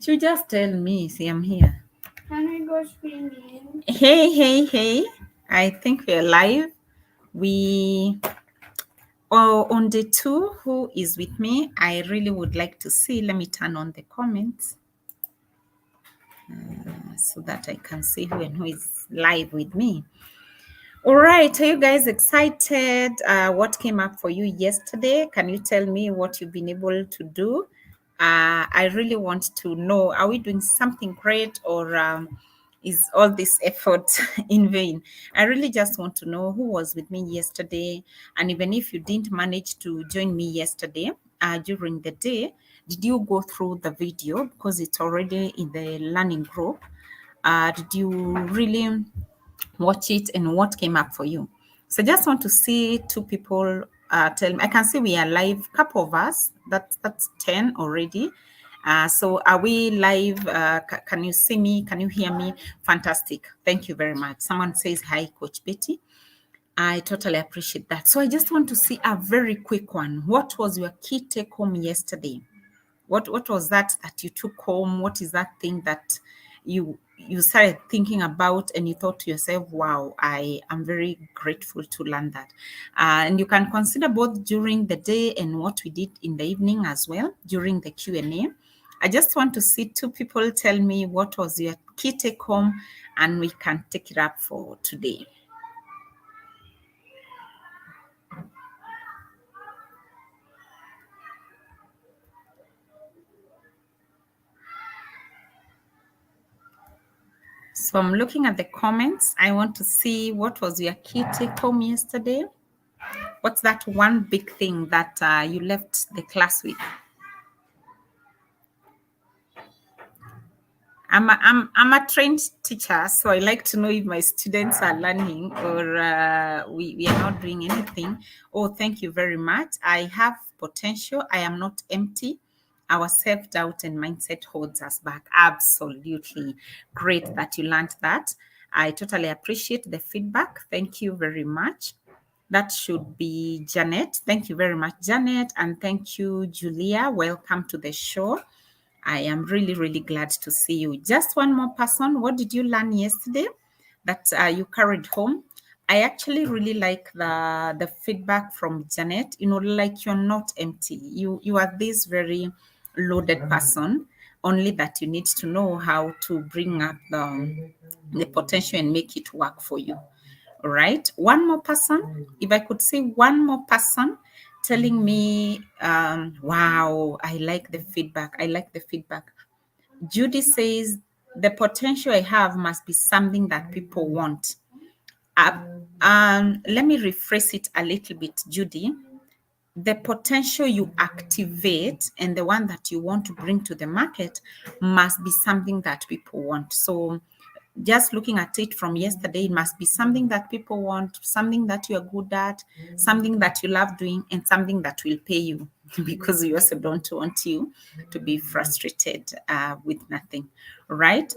You just tell me. See, I'm here. Can we go swimming? Hey. I think we're live. We on day 2, who is with me? I really would like to see. Let me turn on the comments so that I can see who and who is live with me. All right, are you guys excited? What came up for you yesterday? Can you tell me what you've been able to do? I really want to know, are we doing something great, or is all this effort in vain? I really just want to know who was with me yesterday. And even if you didn't manage to join me yesterday during the day, did you go through the video because it's already in the learning group? Did you really watch it, and what came up for you? So just want to see two people tell me. I can see we are live, couple of us. That's 10 already. So are we live? Can you see me? Can you hear me? Fantastic. Thank you very much. Someone says hi, Coach Betty. I totally appreciate that. So I just want to see a very quick one. What was your key take home yesterday? What was that you took home? What is that thing that you started thinking about and you thought to yourself, wow, I am very grateful to learn that. And you can consider both during the day and what we did in the evening as well during the Q&A. I just want to see two people tell me what was your key take home, and we can take it up for today. So I'm looking at the comments. I want to see what was your key take home yesterday. What's that one big thing that you left the class with? I'm a trained teacher, so I like to know if my students are learning or we are not doing anything. Oh, thank you very much. I have potential. I am not empty. Our self-doubt and mindset holds us back. Absolutely. Great that you learned that. I totally appreciate the feedback. Thank you very much. That should be Janet. Thank you very much, Janet. And thank you, Julia. Welcome to the show. I am really, really glad to see you. Just one more person. What did you learn yesterday that you carried home? I actually really like the feedback from Janet. You know, like you're not empty. You are this very loaded person. Only that you need to know how to bring up the potential and make it work for you. All right. One more person. If I could see one more person telling me, wow, I like the feedback. I like the feedback. Judy says, the potential I have must be something that people want. Let me rephrase it a little bit, Judy. The potential you activate and the one that you want to bring to the market must be something that people want. So just looking at it from yesterday, it must be something that people want, something that you are good at, something that you love doing, and something that will pay you because we also don't want you to be frustrated with nothing, right?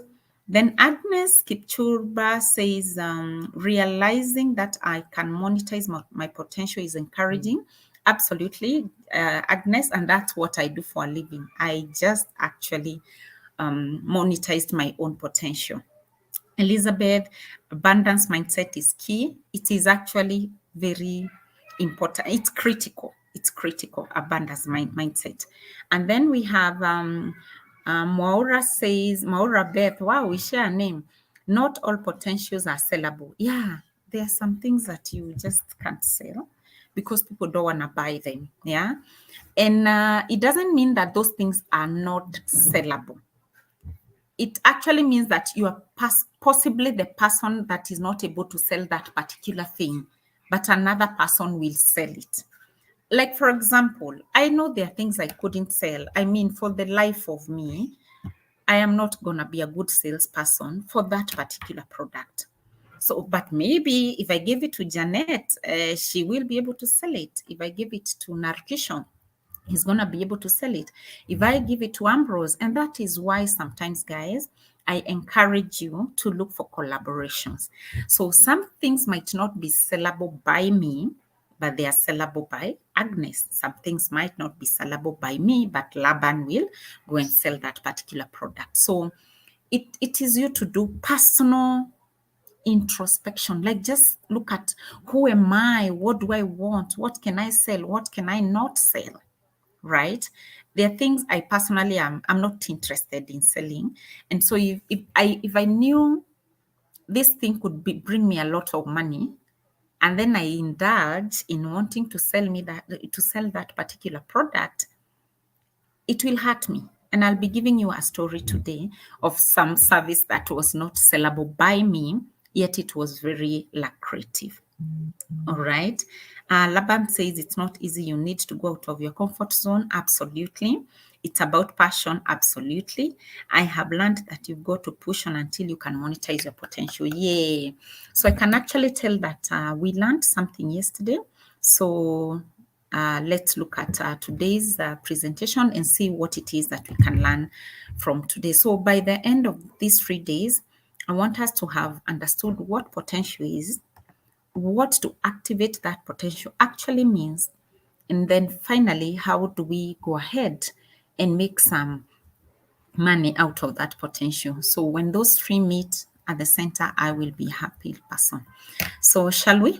Then Agnes Kipchurba says, realizing that I can monetize my potential is encouraging. Absolutely, Agnes, and that's what I do for a living. I just actually monetized my own potential. Elizabeth, abundance mindset is key. It is actually very important. It's critical. It's critical, abundance mindset. And then we have Maura says, Maura Beth, wow, we share a name. Not all potentials are sellable. Yeah, there are some things that you just can't sell because people don't want to buy them. Yeah. And it doesn't mean that those things are not sellable. It actually means that you are possibly the person that is not able to sell that particular thing, but another person will sell it. Like, for example, I know there are things I couldn't sell. I mean, for the life of me, I am not going to be a good salesperson for that particular product. So, but maybe if I give it to Janet, she will be able to sell it. If I give it to Narkishon, he's going to be able to sell it. If I give it to Ambrose, and that is why sometimes, guys, I encourage you to look for collaborations. So some things might not be sellable by me, but they are sellable by Agnes. Some things might not be sellable by me, but Laban will go and sell that particular product. So it is you to do personal introspection. Like, just look at, who am I? What do I want? What can I sell? What can I not sell? Right? There are things I personally I'm not interested in selling. And so if I knew this thing could bring me a lot of money, and then I indulge in wanting to sell that particular product, it will hurt me. And I'll be giving you a story today of some service that was not sellable by me, yet it was very lucrative. All right. Laban says it's not easy. You need to go out of your comfort zone. Absolutely. It's about passion. Absolutely. I have learned that you've got to push on until you can monetize your potential. Yay. So I can actually tell that we learned something yesterday. So let's look at today's presentation and see what it is that we can learn from today. So by the end of these 3 days, I want us to have understood what potential is, what to activate that potential actually means, and then finally, how do we go ahead and make some money out of that potential. So when those three meet at the center, I will be a happy person. So shall we?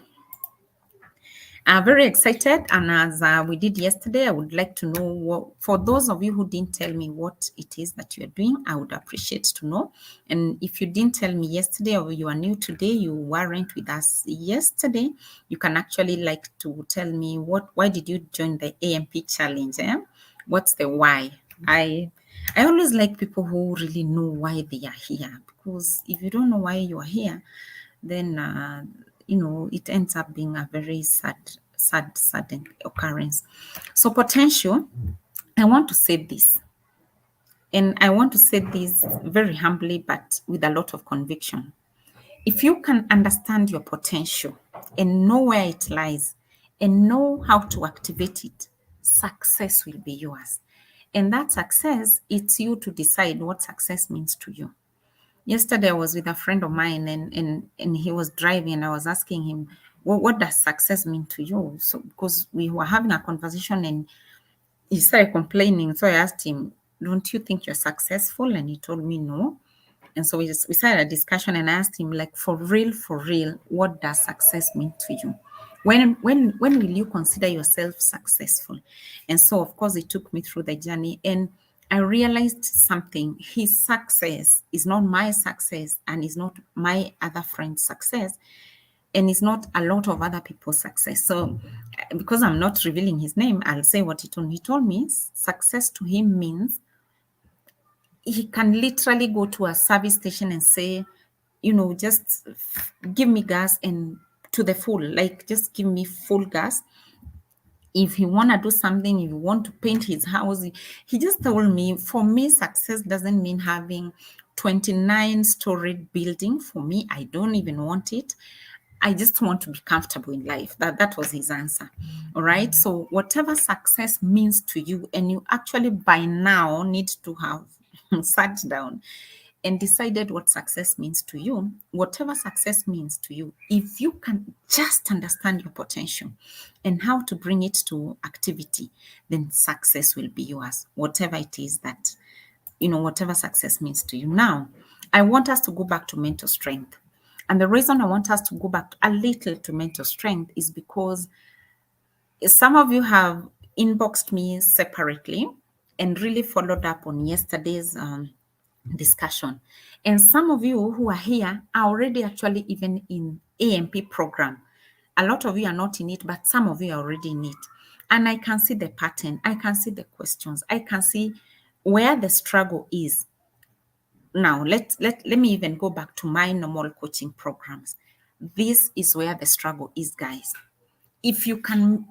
I'm very excited, and as we did yesterday, I would like to know what, for those of you who didn't tell me what it is that you're doing, I would appreciate to know. And if you didn't tell me yesterday, or you are new today, you weren't with us yesterday, you can actually like to tell me why did you join the AMP challenge? What's the why? I always like people who really know why they are here, because if you don't know why you are here, then it ends up being a very sad occurrence. So potential, I want to say this, and I want to say this very humbly, but with a lot of conviction. If you can understand your potential and know where it lies and know how to activate it, success will be yours. And that success, it's you to decide what success means to you. Yesterday, I was with a friend of mine, and he was driving, and I was asking him, what does success mean to you? So, because we were having a conversation, and he started complaining. So I asked him, don't you think you're successful? And he told me no. And so we started a discussion, and I asked him, like, for real, what does success mean to you? When will you consider yourself successful? And so, of course, it took me through the journey, and I realized something. His success is not my success, and is not my other friend's success, and it's not a lot of other people's success. So because I'm not revealing his name, I'll say what he told me. He told me success to him means he can literally go to a service station and say, just give me gas, and to the full, like, just give me full gas. If he want to do something, if you want to paint his house, he just told me, for me, success doesn't mean having 29-story building. For me, I don't even want it. I just want to be comfortable in life. That was his answer. All right. So whatever success means to you, and you actually by now need to have sat down and decided what success means to you, whatever success means to you, if you can just understand your potential and how to bring it to activity, then success will be yours, whatever it is that, whatever success means to you. Now, I want us to go back to mental strength. And the reason I want us to go back a little to mental strength is because some of you have inboxed me separately and really followed up on yesterday's discussion. And some of you who are here are already actually even in AMP program. A lot of you are not in it, but some of you are already in it. And I can see the pattern. I can see the questions. I can see where the struggle is. Now, let me even go back to my normal coaching programs. This is where the struggle is, guys. If you can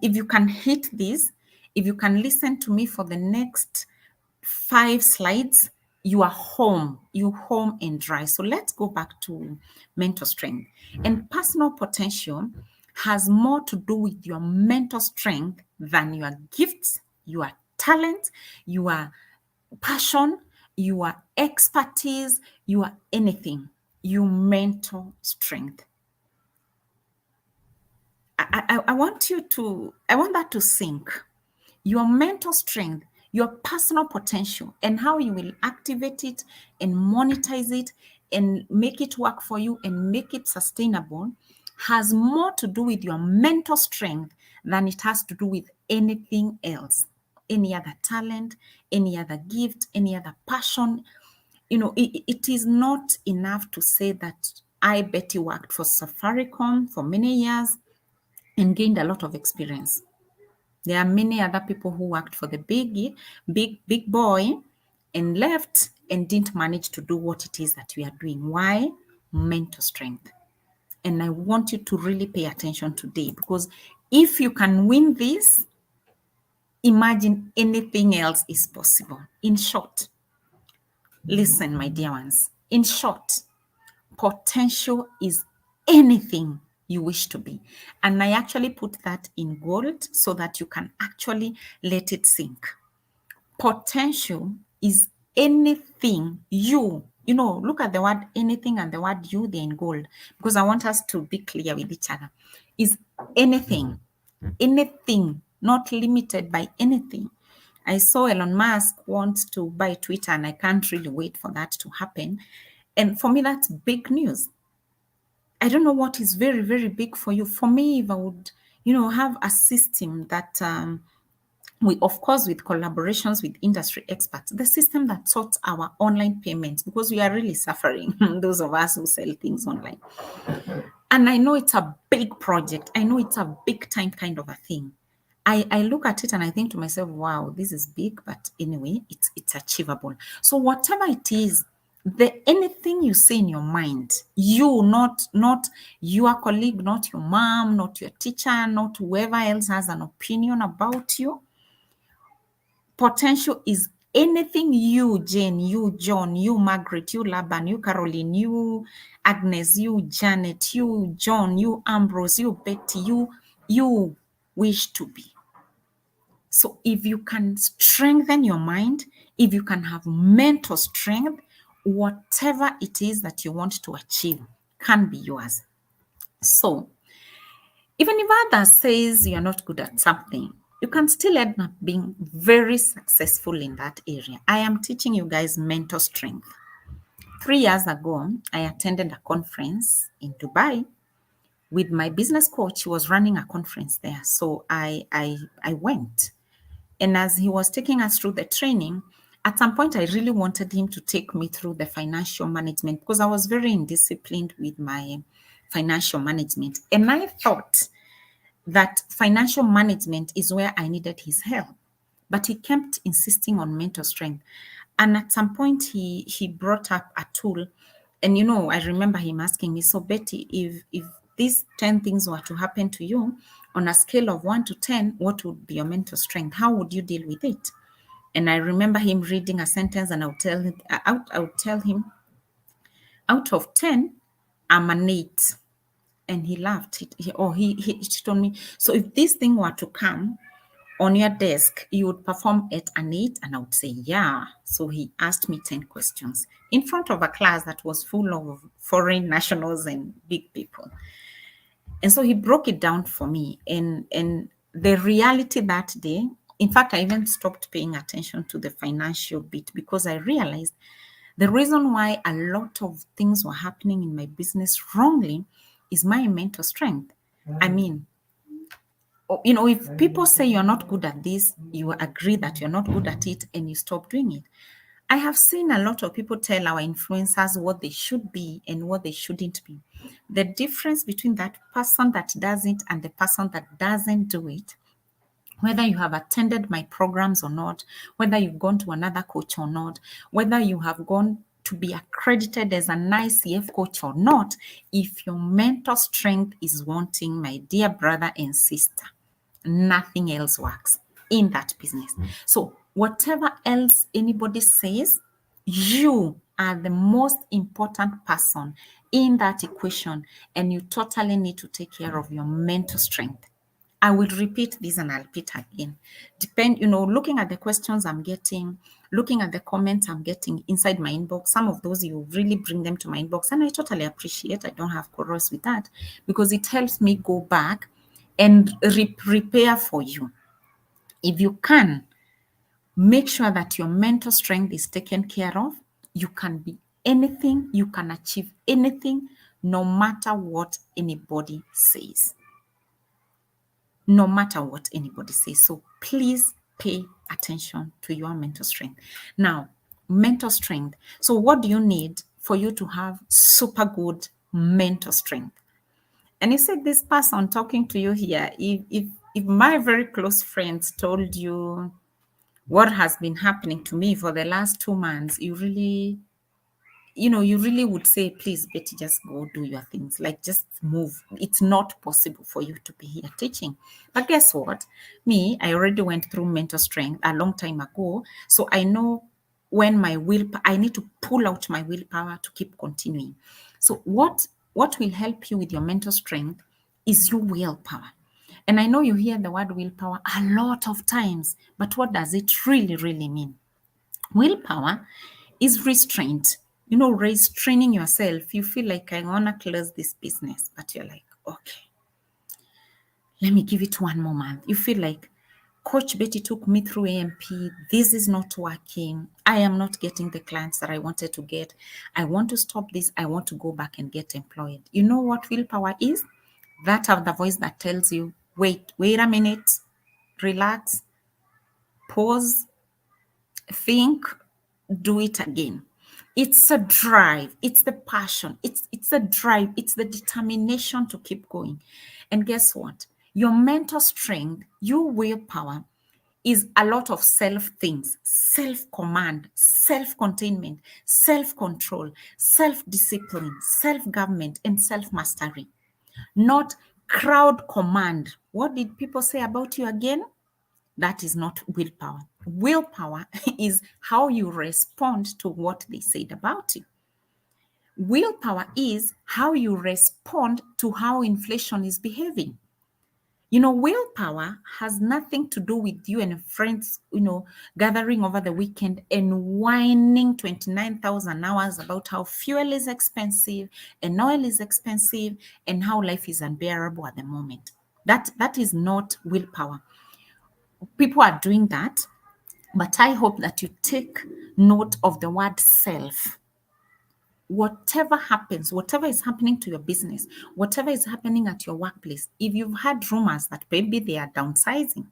hit this, if you can listen to me for the next 5 slides, you are home. You home and dry. So let's go back to mental strength. And personal potential has more to do with your mental strength than your gifts, your talent, your passion, your expertise, your anything, your mental strength. I want you to, I want that to sink. Your mental strength, your personal potential, and how you will activate it and monetize it and make it work for you and make it sustainable has more to do with your mental strength than it has to do with anything else. Any other talent, any other gift, any other passion. It is not enough to say that I, Betty, worked for Safaricom for many years and gained a lot of experience. There are many other people who worked for the big boy and left and didn't manage to do what it is that we are doing. Why? Mental strength. And I want you to really pay attention today, because if you can win this, imagine anything else is possible. In short, listen, my dear ones. In short, potential is anything you wish to be. And I actually put that in gold so that you can actually let it sink. Potential is anything look at the word anything and the word you, they're in gold, because I want us to be clear with each other. Is anything, not limited by anything. I saw Elon Musk wants to buy Twitter, and I can't really wait for that to happen. And for me, that's big news. I don't know what is very, very big for you. For me, if I would, have a system that we, of course, with collaborations with industry experts, the system that sorts our online payments, because we are really suffering, those of us who sell things online. And I know it's a big project. I know it's a big time kind of a thing. I look at it and I think to myself, wow, this is big, but anyway, it's achievable. So whatever it is, anything you say in your mind, you, not your colleague, not your mom, not your teacher, not whoever else has an opinion about you. Potential is anything you, Jane, you, John, you, Margaret, you, Laban, you, Caroline, you, Agnes, you, Janet, you, John, you, Ambrose, you, Betty, you wish to be. So if you can strengthen your mind, if you can have mental strength, whatever it is that you want to achieve can be yours. So even if others says you're not good at something, you can still end up being very successful in that area. I am teaching you guys mental strength. 3 years ago, I attended a conference in Dubai with my business coach. He was running a conference there. So I went. And as he was taking us through the training, at some point, I really wanted him to take me through the financial management, because I was very indisciplined with my financial management. And I thought that financial management is where I needed his help. But he kept insisting on mental strength. And at some point, he brought up a tool. And I remember him asking me, so Betty, if these 10 things were to happen to you on a scale of 1 to 10, what would be your mental strength? How would you deal with it? And I remember him reading a sentence, and I would tell him, out of 10, I'm an 8. And he laughed. He told me, so if this thing were to come on your desk, you would perform at an 8? And I would say, yeah. So he asked me 10 questions in front of a class that was full of foreign nationals and big people. And so he broke it down for me. And the reality that day, in fact, I even stopped paying attention to the financial bit, because I realized the reason why a lot of things were happening in my business wrongly is my mental strength. I mean, if people say you're not good at this, you agree that you're not good at it and you stop doing it. I have seen a lot of people tell our influencers what they should be and what they shouldn't be. The difference between that person that does it and the person that doesn't do it, whether you have attended my programs or not, whether you've gone to another coach or not, whether you have gone to be accredited as an ICF coach or not, if your mental strength is wanting, my dear brother and sister, nothing else works in that business. So whatever else anybody says, you are the most important person in that equation, and you totally need to take care of your mental strength. I will repeat this and I'll repeat again. Looking at the questions I'm getting, looking at the comments I'm getting inside my inbox, some of those you really bring them to my inbox, and I totally appreciate. I don't have quarrels with that, because it helps me go back and prepare for you. If you can, make sure that your mental strength is taken care of. You can be anything, you can achieve anything, no matter what anybody says. No matter what anybody says. So please pay attention to your mental strength. Now, mental strength. So, what do you need for you to have super good mental strength? And you said this person talking to you here, if my very close friends told you what has been happening to me for the last 2 months, you really would say, please, Betty, just go do your things. Like, just move. It's not possible for you to be here teaching. But guess what? Me, I already went through mental strength a long time ago. So I know when I need to pull out my willpower to keep continuing. So what will help you with your mental strength is your willpower. And I know you hear the word willpower a lot of times, but what does it really, really mean? Willpower is restraint. Restraining yourself. You feel like, I want to close this business, but you're like, okay, let me give it 1 more month. You feel like, Coach Betty took me through AMP. This is not working. I am not getting the clients that I wanted to get. I want to stop this. I want to go back and get employed. You know what willpower is? That of the voice that tells you, wait a minute, relax, pause, think, do it again. It's a drive, it's the passion, it's a drive, it's the determination to keep going. And guess what? Your mental strength, your willpower is a lot of self things, self command, self containment, self control, self discipline, self government, and self mastery, not crowd command. What did people say about you again? That is not willpower. Willpower is how you respond to what they said about you. Willpower is how you respond to how inflation is behaving. Willpower has nothing to do with you and friends, gathering over the weekend and whining 29,000 hours about how fuel is expensive and oil is expensive and how life is unbearable at the moment. That is not willpower. People are doing that, but I hope that you take note of the word self. Whatever happens, whatever is happening to your business, whatever is happening at your workplace, if you've had rumors that maybe they are downsizing,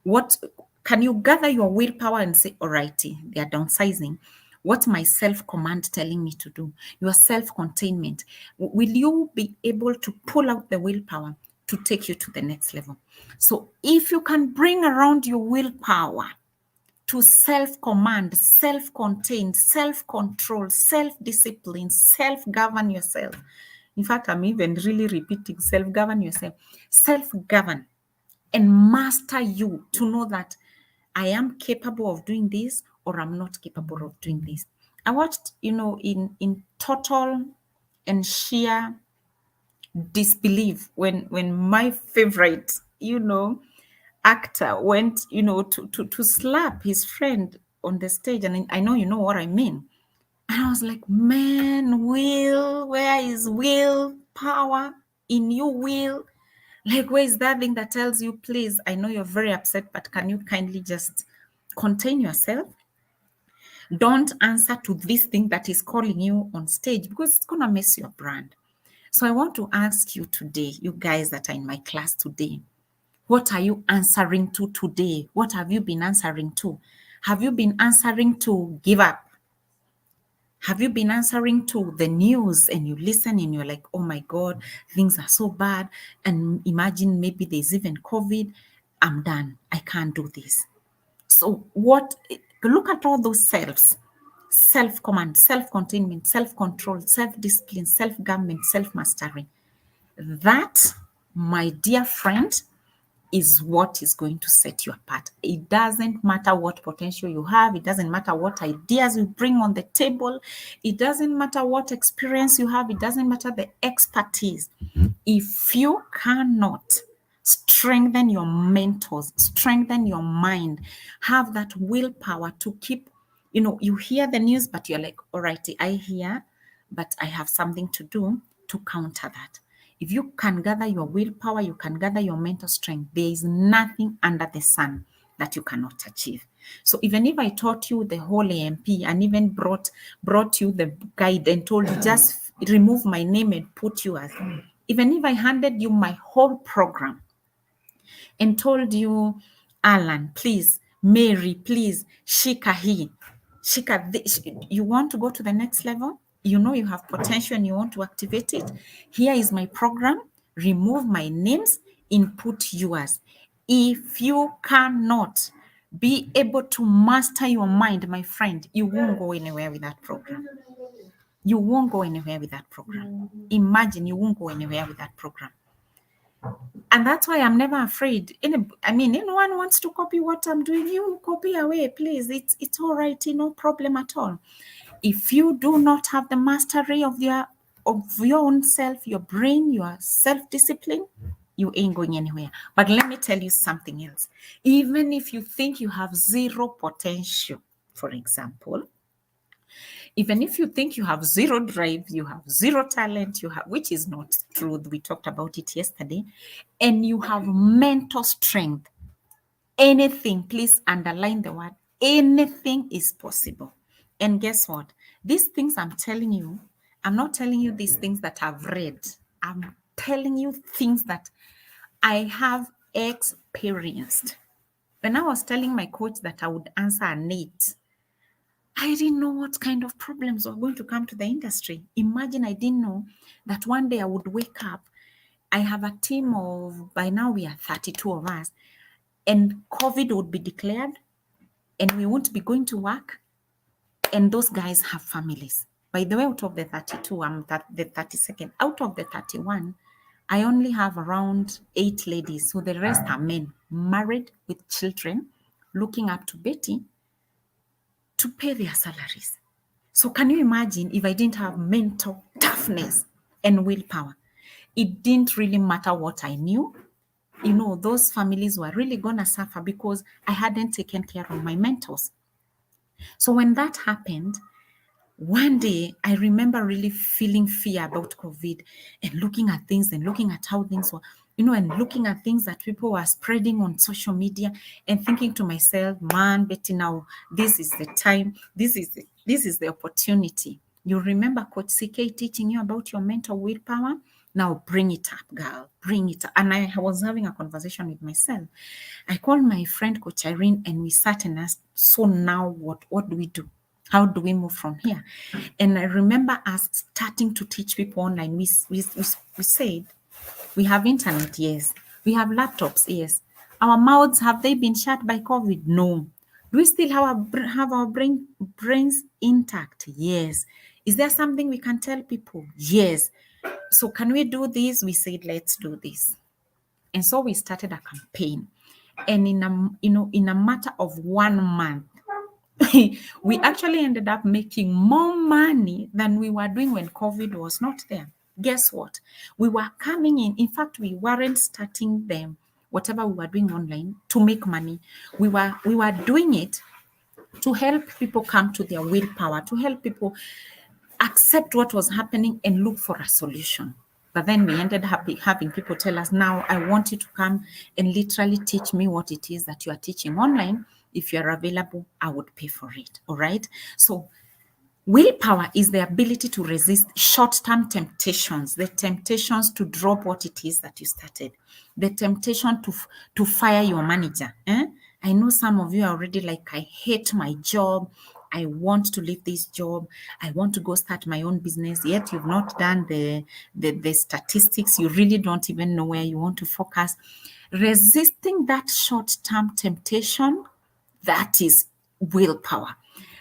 what can you gather your willpower and say, alrighty, they are downsizing. What's my self-command telling me to do? Your self-containment. Will you be able to pull out the willpower to take you to the next level? So if you can bring around your willpower to self-command, self-contained, self-control, self-discipline, self-govern yourself. In fact, I'm even really repeating self-govern yourself. Self-govern and master you to know that I am capable of doing this or I'm not capable of doing this. I watched, in total and sheer disbelief when my favorite, actor went, to slap his friend on the stage. And I know you know what I mean. And I was like, man, where is will power in you, will? Like, where is that thing that tells you, please, I know you're very upset, but can you kindly just contain yourself? Don't answer to this thing that is calling you on stage because it's going to mess your brand. So I want to ask you today, you guys that are in my class today, what are you answering to today? What have you been answering to? Have you been answering to give up? Have you been answering to the news and you listen and you're like, oh my God, things are so bad. And imagine maybe there's even COVID. I'm done. I can't do this. So look at all those selves: self-command, self-containment, self-control, self-discipline, self-government, self-mastery. That, my dear friend, is what is going to set you apart. It doesn't matter what potential you have. It doesn't matter what ideas you bring on the table. It doesn't matter what experience you have. It doesn't matter the expertise. If you cannot strengthen your mentors, strengthen your mind, have that willpower to keep, you hear the news, but you're like, all righty, I hear, but I have something to do to counter that. If you can gather your willpower, you can gather your mental strength, there is nothing under the sun that you cannot achieve. So even if I taught you the whole AMP and even brought you the guide and told you just remove my name and put you as, even if I handed you my whole program and told you, Alan, please, Mary, please, Shika he, Shika this, you want to go to the next level? You know you have potential and you want to activate it. Here is my program. Remove my names, input yours. If you cannot be able to master your mind, my friend, you won't go anywhere with that program. You won't go anywhere with that program. Imagine you won't go anywhere with that program. And that's why I'm never afraid. Anyone wants to copy what I'm doing, you copy away, please. It's all right, no problem at all. If you do not have the mastery of your own self, your brain, your self-discipline, you ain't going anywhere. But let me tell you something else. Even if you think you have zero potential, for example, even if you think you have zero drive, you have zero talent, which is not true. We talked about it yesterday, and you have mental strength, anything, please underline the word, anything is possible. And guess what? These things I'm telling you, I'm not telling you these things that I've read. I'm telling you things that I have experienced. When I was telling my coach that I would answer an 8, I didn't know what kind of problems were going to come to the industry. Imagine I didn't know that one day I would wake up. I have a team of, by now we are 32 of us, and COVID would be declared and we won't be going to work. And those guys have families. By the way, out of the 32, I'm the 32nd. Out of the 31, I only have around 8 ladies. So the rest are men, married with children, looking up to Betty to pay their salaries. So can you imagine if I didn't have mental toughness and willpower? It didn't really matter what I knew. Those families were really going to suffer because I hadn't taken care of my mentors. So when that happened, one day I remember really feeling fear about COVID and looking at things and looking at how things were, and looking at things that people were spreading on social media and thinking to myself, man, Betty, now this is the time, this is the opportunity. You remember Coach CK teaching you about your mental willpower? Now bring it up, girl, bring it up. And I was having a conversation with myself. I called my friend Coach Irene and we sat and asked, so now what do we do? How do we move from here? And I remember us starting to teach people online. We said, we have internet, yes. We have laptops, yes. Our mouths, have they been shut by COVID? No. Do we still have our brains intact? Yes. Is there something we can tell people? Yes. So can we do this? We said, let's do this. And so we started a campaign. And in a matter of 1 month, we actually ended up making more money than we were doing when COVID was not there. Guess what? We were coming in. In fact, we weren't starting them, whatever we were doing online, to make money. We were doing it to help people come to their willpower, to help people accept what was happening and look for a solution. But then we ended up having people tell us, now I want you to come and literally teach me what it is that you are teaching online. If you're available, I would pay for it. All right. So willpower is the ability to resist short-term temptations, the temptations to drop what it is that you started, the temptation to fire your manager. I know some of you are already like, I hate my job. I want to leave this job. I want to go start my own business. Yet you've not done the statistics. You really don't even know where you want to focus. Resisting that short-term temptation, that is willpower.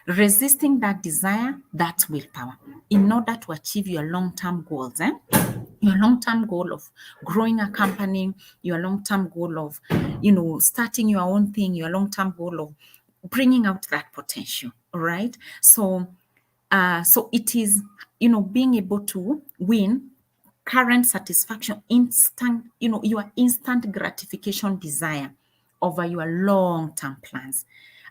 Resisting that desire, that's willpower, in order to achieve your long-term goals. Your long-term goal of growing a company, your long-term goal of, starting your own thing, your long-term goal of bringing out that potential. All right. So it is, being able to win current satisfaction, your instant gratification desire over your long-term plans.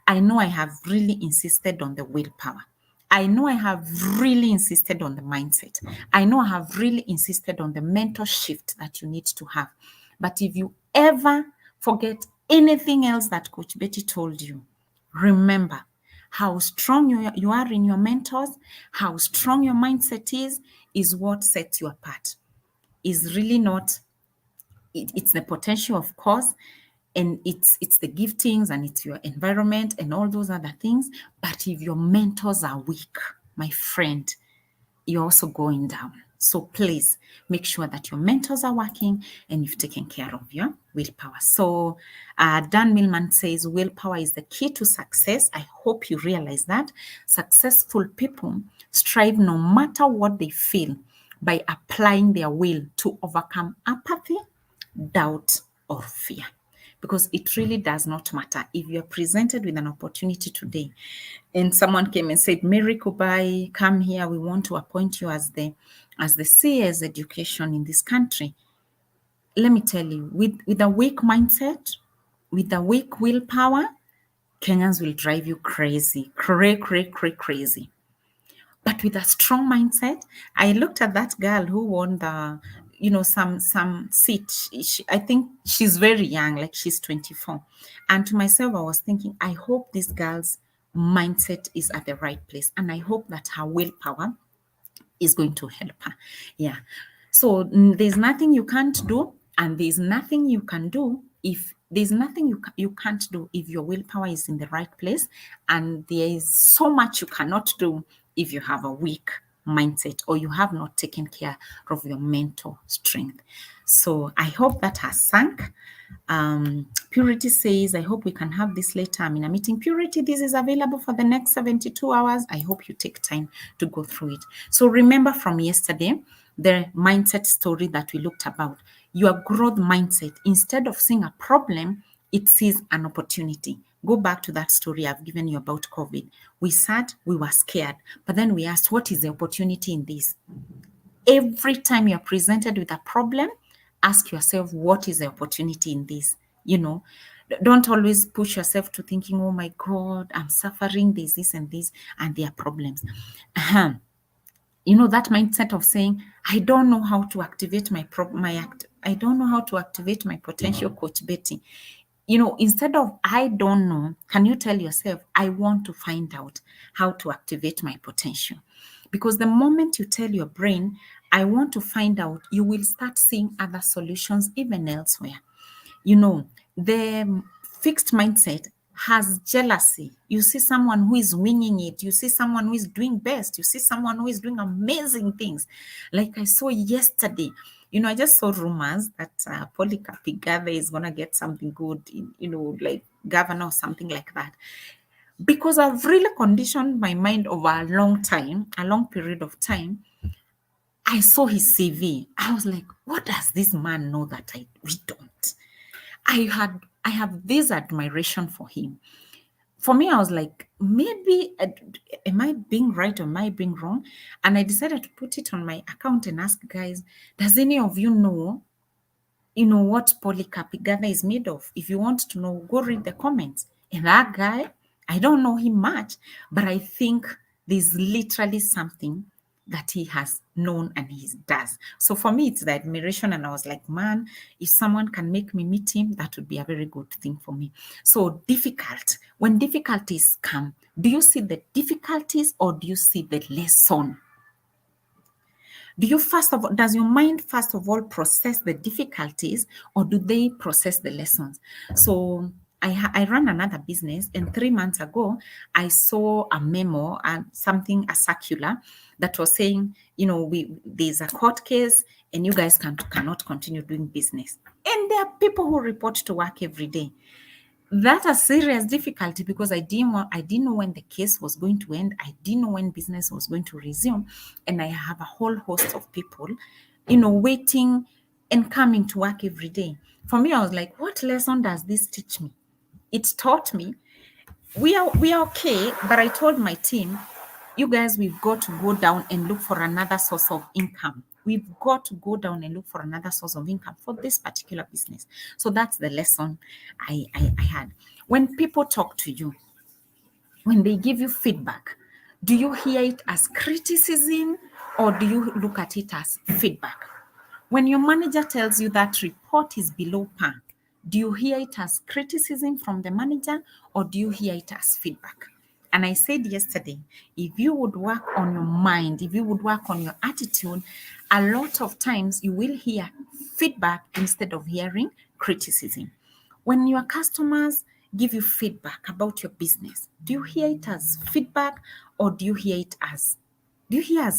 I know I have really insisted on the willpower. I know I have really insisted on the mindset. I know I have really insisted on the mental shift that you need to have. But if you ever forget anything else that Coach Betty told you, remember how strong you are in your mentors, how strong your mindset is what sets you apart. Is really not it's the potential, of course, and it's the giftings and it's your environment and all those other things. But if your mentors are weak, my friend, you're also going down. So please make sure that your mentors are working and you've taken care of your willpower. So Dan Millman says willpower is the key to success. I hope you realize that. Successful people strive no matter what they feel by applying their will to overcome apathy, doubt, or fear. Because it really does not matter. If you're presented with an opportunity today and someone came and said, Mary Kubai, come here, we want to appoint you as the CS education in this country. Let me tell you, with a weak mindset, with a weak willpower, Kenyans will drive you crazy, crazy. But with a strong mindset, I looked at that girl who won the, some seat. I think she's very young, like she's 24. And to myself, I was thinking, I hope this girl's mindset is at the right place. And I hope that her willpower is going to help her. Yeah. So there's nothing you can't do, and there's nothing you can do if there's nothing you can't do if your willpower is in the right place, and there is so much you cannot do if you have a weak mindset or you have not taken care of your mental strength. So I hope that has sunk. Purity says, I hope we can have this later. I'm in a meeting. Purity, this is available for the next 72 hours. I hope you take time to go through it. So remember from yesterday, the mindset story that we looked about, your growth mindset, instead of seeing a problem, it sees an opportunity. Go back to that story I've given you about COVID. We sat, we were scared, but then we asked, what is the opportunity in this? Every time you're presented with a problem, ask yourself, what is the opportunity in this? Don't always push yourself to thinking, oh my God, I'm suffering this and this, and there are problems. That mindset of saying, I don't know how to activate I don't know how to activate my potential, Coach Betty. Instead of I don't know, can you tell yourself, I want to find out how to activate my potential? Because the moment you tell your brain, I want to find out, you will start seeing other solutions even elsewhere. The fixed mindset has jealousy. You see someone who is winging it. You see someone who is doing best. You see someone who is doing amazing things. Like I saw yesterday, I just saw rumors that Polycarp Igathe is going to get something good, like governor or something like that. Because I've really conditioned my mind over a long period of time. I saw his CV. I was like, what does this man know that we don't? I have this admiration for him. For me, I was like, maybe am I being right or am I being wrong? And I decided to put it on my account and ask guys, does any of you know what Polycarp Igathe is made of? If you want to know, go read the comments. And that guy, I don't know him much, but I think there's literally something that he has known and he does. So for me, it's the admiration. And I was like, man, if someone can make me meet him, that would be a very good thing for me. So difficult. When difficulties come, do you see the difficulties or do you see the lesson? Does your mind first of all process the difficulties or do they process the lessons? So I run another business, and 3 months ago, I saw a memo and a circular that was saying, there's a court case and you guys cannot continue doing business. And there are people who report to work every day. That's a serious difficulty because I didn't know when the case was going to end. I didn't know when business was going to resume. And I have a whole host of people, waiting and coming to work every day. For me, I was like, what lesson does this teach me? It taught me we are okay, but I told my team, you guys, we've got to go down and look for another source of income. We've got to go down and look for another source of income for this particular business. So that's the lesson I had. When people talk to you, when they give you feedback, Do you hear it as criticism or do you look at it as feedback? When your manager tells you that report is below par, do you hear it as criticism from the manager or do you hear it as feedback? And I said yesterday, if you would work on your mind, if you would work on your attitude, a lot of times you will hear feedback instead of hearing criticism. When your customers give you feedback about your business, do you hear it as feedback or do you hear it as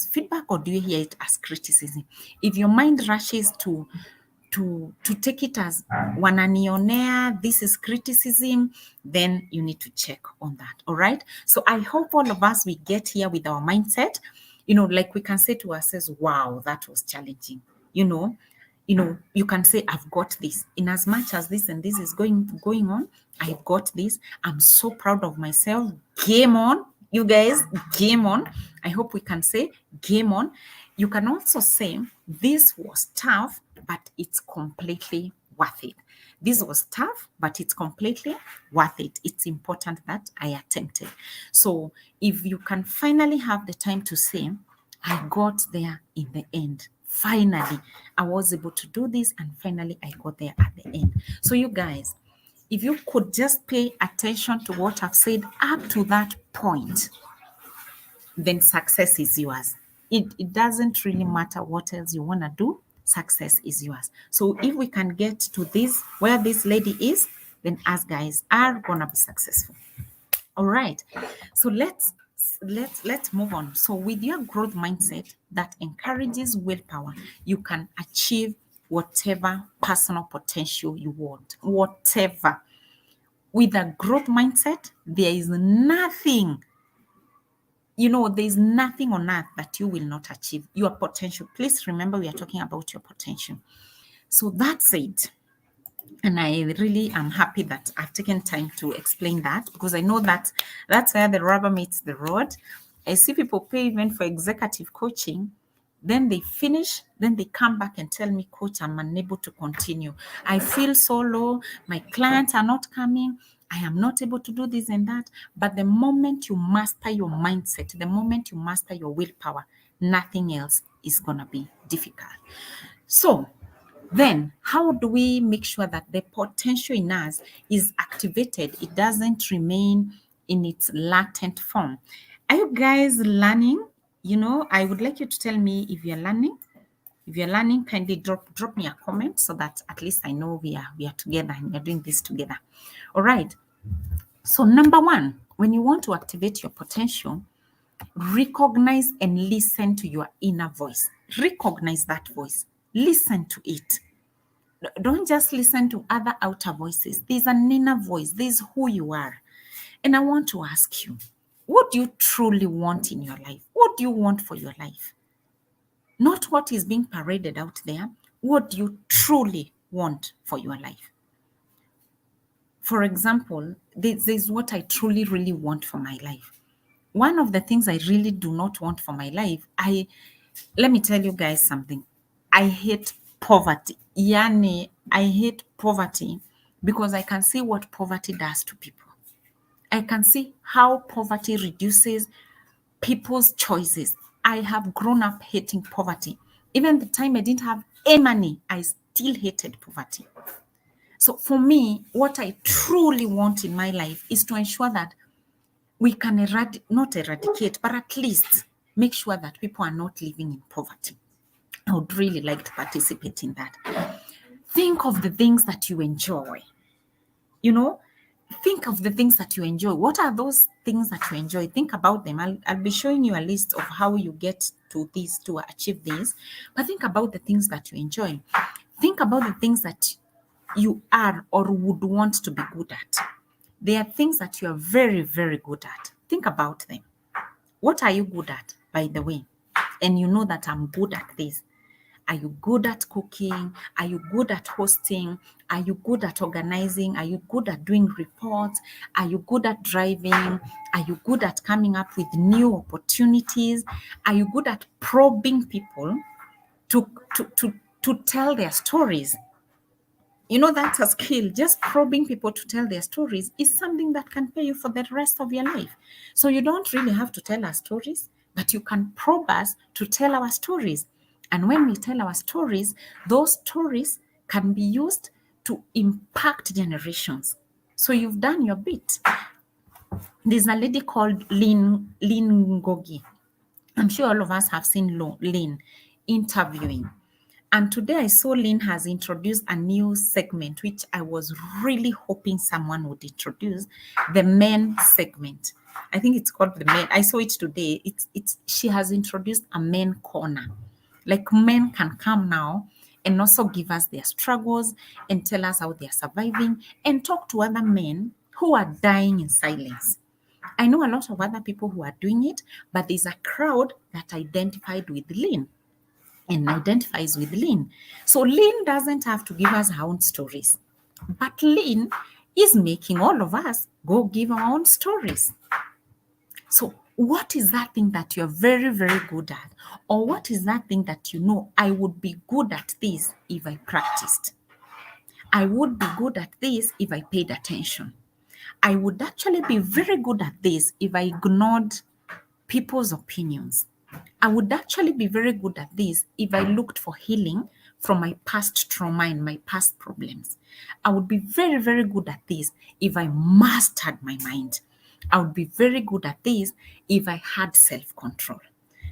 feedback or do you hear it as criticism? If your mind rushes to take it as wananionea, this is criticism, then you need to check on that. All right. So I hope all of us we get here with our mindset, like we can say to ourselves, wow, that was challenging. You can say, I've got this. In as much as this and this is going on, I've got this. I'm so proud of myself. Game on, you guys, game on. I hope we can say game on. You can also say, this was tough, but it's completely worth it. This was tough, but it's completely worth it. It's important that I attempted. So if you can finally have the time to say, I got there in the end. Finally, I was able to do this, and finally, I got there at the end. So, you guys, if you could just pay attention to what I've said up to that point, then success is yours. It doesn't really matter what else you want to do, success is yours. So, if we can get to this, where this lady is, then us guys are going to be successful. All right. So let's move on. So with your growth mindset that encourages willpower, you can achieve whatever personal potential you want. Whatever. With a growth mindset, there is nothing, there's nothing on earth that you will not achieve. Your potential. Please remember we are talking about your potential. So that's it. And I really am happy that I've taken time to explain that because I know that that's where the rubber meets the road. I see people pay even for executive coaching. Then they finish, then they come back and tell me, Coach, I'm unable to continue. I feel so low. My clients are not coming. I am not able to do this and that. But the moment you master your mindset, the moment you master your willpower, nothing else is going to be difficult. So, then, how do we make sure that the potential in us is activated? It doesn't remain in its latent form. Are you guys learning? I would like you to tell me if you're learning. If you're learning, kindly drop me a comment so that at least I know we are together and we're doing this together. All right. So number one, when you want to activate your potential, recognize and listen to your inner voice. Recognize that voice. Listen to it. Don't just listen to other outer voices. There's an inner voice. There's who you are. And I want to ask you, what do you truly want in your life? What do you want for your life? Not what is being paraded out there. What do you truly want for your life? For example, this is what I truly, really want for my life. One of the things I really do not want for my life, let me tell you guys something. I hate poverty. Yani, I hate poverty because I can see what poverty does to people. I can see how poverty reduces people's choices. I have grown up hating poverty. Even the time I didn't have any money, I still hated poverty. So for me, what I truly want in my life is to ensure that we can not eradicate, but at least make sure that people are not living in poverty. I would really like to participate in that. Think of the things that you enjoy. Think of the things that you enjoy. What are those things that you enjoy? Think about them. I'll be showing you a list of how you get to this, to achieve this. But think about the things that you enjoy. Think about the things that you are or would want to be good at. There are things that you are very, very good at. Think about them. What are you good at, by the way? And you know that I'm good at this. Are you good at cooking? Are you good at hosting? Are you good at organizing? Are you good at doing reports? Are you good at driving? Are you good at coming up with new opportunities? Are you good at probing people to tell their stories? That's a skill. Just probing people to tell their stories is something that can pay you for the rest of your life. So you don't really have to tell our stories, but you can probe us to tell our stories. And when we tell our stories, those stories can be used to impact generations. So you've done your bit. There's a lady called Lynn Gogi. I'm sure all of us have seen Lynn interviewing. And today I saw Lynn has introduced a new segment, which I was really hoping someone would introduce, the men segment. I think it's called the men. I saw it today. She has introduced a men corner. Like men can come now and also give us their struggles and tell us how they're surviving and talk to other men who are dying in silence. I know a lot of other people who are doing it, but there's a crowd that identified with Lynn and identifies with Lynn. So Lynn doesn't have to give us her own stories, but Lynn is making all of us go give our own stories. So what is that thing that you're very, very good at? Or what is that thing that I would be good at this if I practiced? I would be good at this if I paid attention. I would actually be very good at this if I ignored people's opinions. I would actually be very good at this if I looked for healing from my past trauma and my past problems. I would be very, very good at this if I mastered my mind. I would be very good at this if I had self control.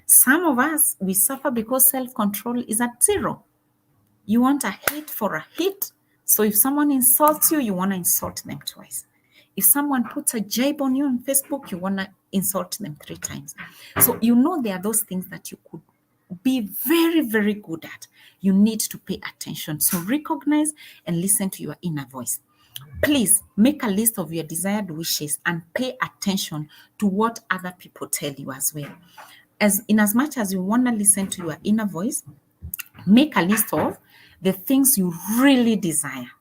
Some of us, we suffer because self control is at zero. You want a hit for a hit. So if someone insults you, you want to insult them twice. If someone puts a jibe on you on Facebook, you want to insult them 3 times. So there are those things that you could be very, very good at. You need to pay attention. So recognize and listen to your inner voice. Please make a list of your desired wishes and pay attention to what other people tell you as well. As much as you want to listen to your inner voice, make a list of the things you really desire.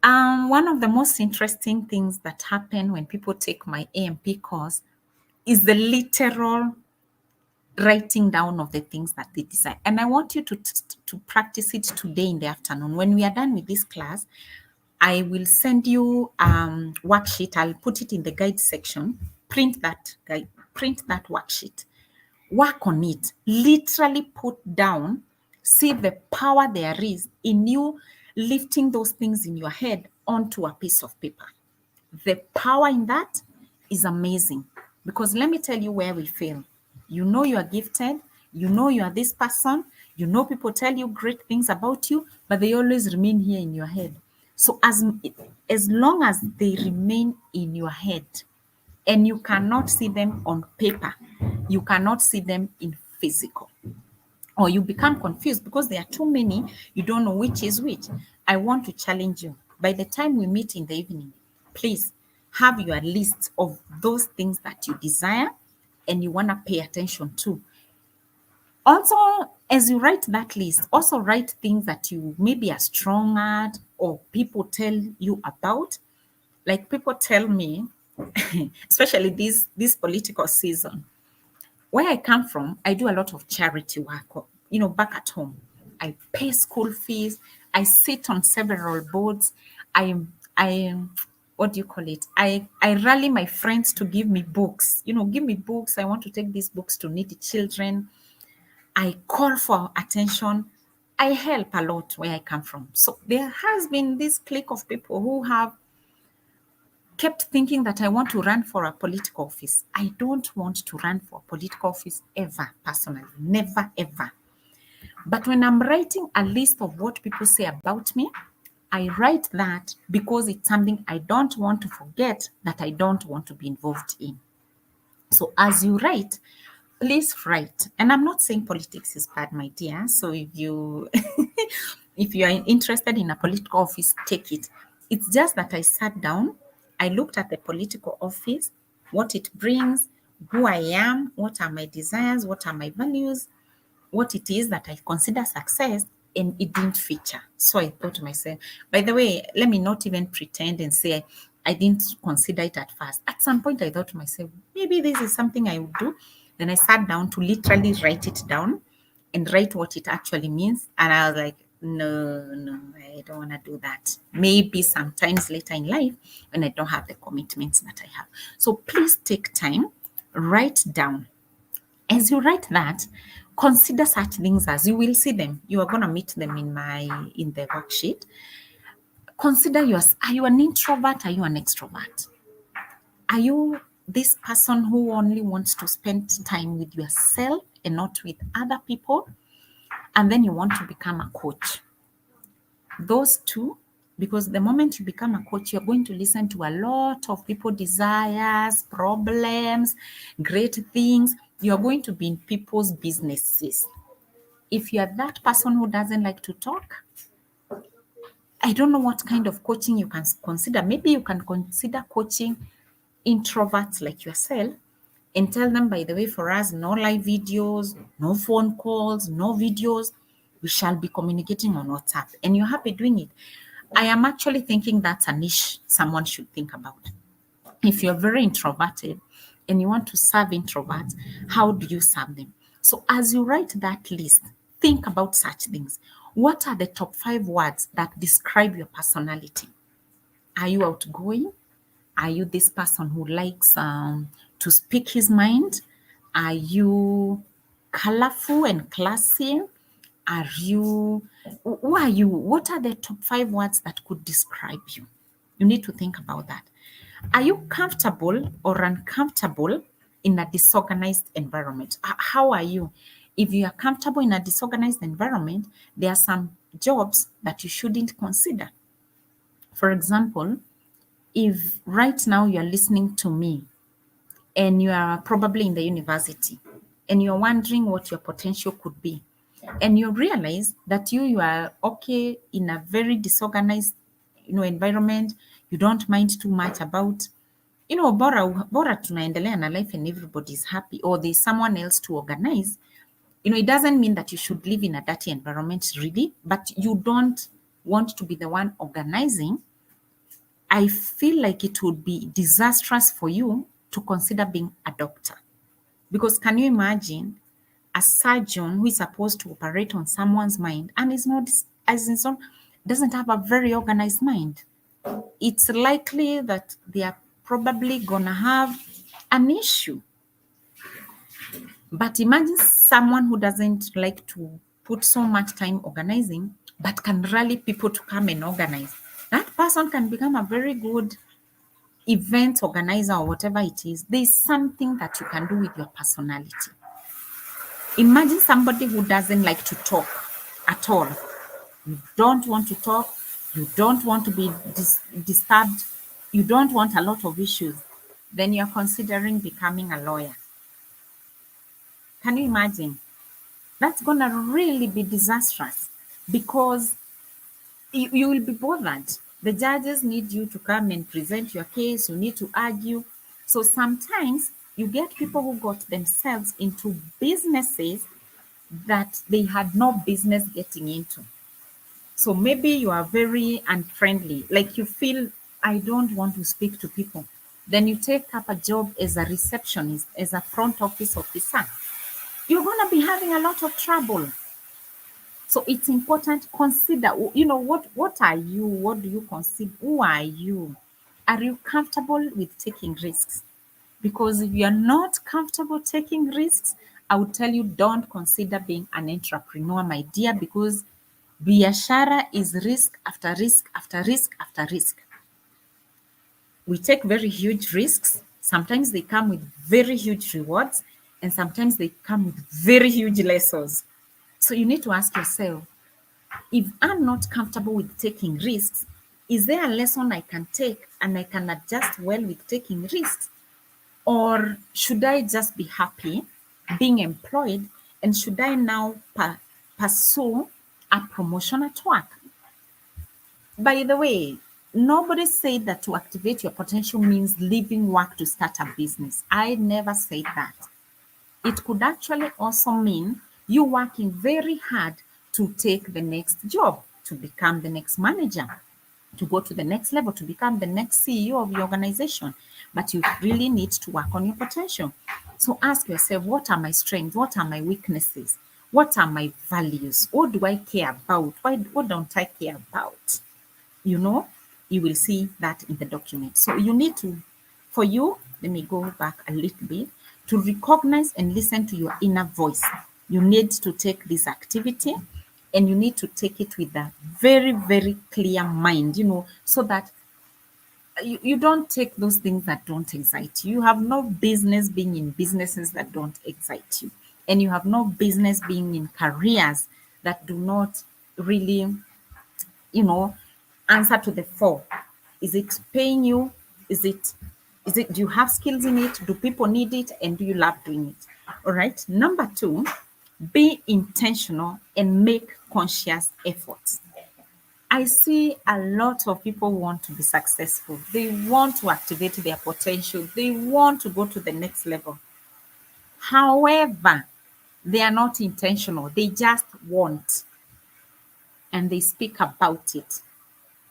One of the most interesting things that happen when people take my AMP course is the literal writing down of the things that they desire. And I want you to practice it today in the afternoon. When we are done with this class, I will send you worksheet. I'll put it in the guide section. Print that worksheet. Work on it. Literally put down, see the power there is in you lifting those things in your head onto a piece of paper. The power in that is amazing, because let me tell you where we fail. You are gifted, you are this person, people tell you great things about you, but they always remain here in your head. So as long as they remain in your head, and you cannot see them on paper, you cannot see them in physical, or you become confused because there are too many, you don't know which is which. I want to challenge you. By the time we meet in the evening, please have your list of those things that you desire and you want to pay attention to. Also, as you write that list, also write things that you maybe are strong at or people tell you about. Like people tell me, especially this political season, where I come from, I do a lot of charity work, back at home. I pay school fees. I sit on several boards. I what do you call it? I rally my friends to give me books. Give me books. I want to take these books to needy children. I call for attention. I help a lot where I come from. So there has been this clique of people who have kept thinking that I want to run for a political office. I don't want to run for a political office ever, personally. Never, ever. But when I'm writing a list of what people say about me, I write that because it's something I don't want to forget, that I don't want to be involved in. So as you write, please write. And I'm not saying politics is bad, my dear. So if you if you are interested in a political office, take it. It's just that I sat down, I looked at the political office, what it brings, who I am, what are my desires, what are my values, what it is that I consider success, and it didn't feature. So I thought to myself, by the way, let me not even pretend and say I didn't consider it at first. At some point, I thought to myself, maybe this is something I would do. Then I sat down to literally write it down and write what it actually means. And I was like, No, I don't want to do that. Maybe sometimes later in life when I don't have the commitments that I have. So please take time, write down. As you write that, consider such things as you will see them. You are going to meet them in the worksheet. Consider yours. Are you an introvert? Are you an extrovert? Are you this person who only wants to spend time with yourself and not with other people? And then you want to become a coach. Those two, because the moment you become a coach, you're going to listen to a lot of people desires, problems, great things. You're going to be in people's businesses. If you're that person who doesn't like to talk, I don't know what kind of coaching you can consider. Maybe you can consider coaching introverts like yourself and tell them, by the way, for us, no live videos, no phone calls, no videos. We shall be communicating on WhatsApp. And you're happy doing it. I am actually thinking that's a niche someone should think about. If you're very introverted and you want to serve introverts, how do you serve them? So as you write that list, think about such things. What are the top 5 words that describe your personality? Are you outgoing? Are you this person who likes to speak his mind? Are you colorful and classy? Are you, who are you? What are the top 5 words that could describe you? You need to think about that. Are you comfortable or uncomfortable in a disorganized environment? How are you? If you are comfortable in a disorganized environment, there are some jobs that you shouldn't consider. For example, if right now you're listening to me and you are probably in the university and you're wondering what your potential could be, and you realize that you are okay in a very disorganized environment, you don't mind too much about bora tunaendelea na life and everybody is happy, or there's someone else to organize. It doesn't mean that you should live in a dirty environment really, but you don't want to be the one organizing. I feel like it would be disastrous for you to consider being a doctor. Because can you imagine a surgeon who is supposed to operate on someone's mind and is not, as in some, doesn't have a very organized mind? It's likely that they are probably gonna have an issue. But imagine someone who doesn't like to put so much time organizing, but can rally people to come and organize. That person can become a very good event organizer or whatever it is. There's something that you can do with your personality. Imagine somebody who doesn't like to talk at all. You don't want to talk. You don't want to be disturbed. You don't want a lot of issues. Then you're considering becoming a lawyer. Can you imagine? That's going to really be disastrous because you will be bothered. The judges need you to come and present your case. You need to argue. So sometimes you get people who got themselves into businesses that they had no business getting into. So maybe you are very unfriendly, like you feel, I don't want to speak to people. Then you take up a job as a receptionist, as a front office officer. You're going to be having a lot of trouble. So it's important, consider, what are you? What do you consider? Who are you? Are you comfortable with taking risks? Because if you're not comfortable taking risks, I would tell you, don't consider being an entrepreneur, my dear, because biashara is risk after risk after risk after risk. We take very huge risks. Sometimes they come with very huge rewards, and sometimes they come with very huge lessons. So you need to ask yourself, if I'm not comfortable with taking risks, is there a lesson I can take and I can adjust well with taking risks? Or should I just be happy being employed, and should I now pursue a promotion at work? By the way, nobody said that to activate your potential means leaving work to start a business. I never said that. It could actually also mean you working very hard to take the next job, to become the next manager, to go to the next level, to become the next CEO of your organization. But you really need to work on your potential. So ask yourself, what are my strengths? What are my weaknesses? What are my values? What do I care about? What don't I care about? You know, you will see that in the document. So you need to, for you, let me go back a little bit, to recognize and listen to your inner voice. You need to take this activity and you need to take it with a very, very clear mind, so that you don't take those things that don't excite you. You have no business being in businesses that don't excite you. And you have no business being in careers that do not really, you know, answer to the fore. Is it paying you? Is it, do you have skills in it? Do people need it? And do you love doing it? All right. Number two, be intentional and make conscious efforts. I see a lot of people want to be successful. They want to activate their potential. They want to go to the next level. However, they are not intentional. They just want and they speak about it.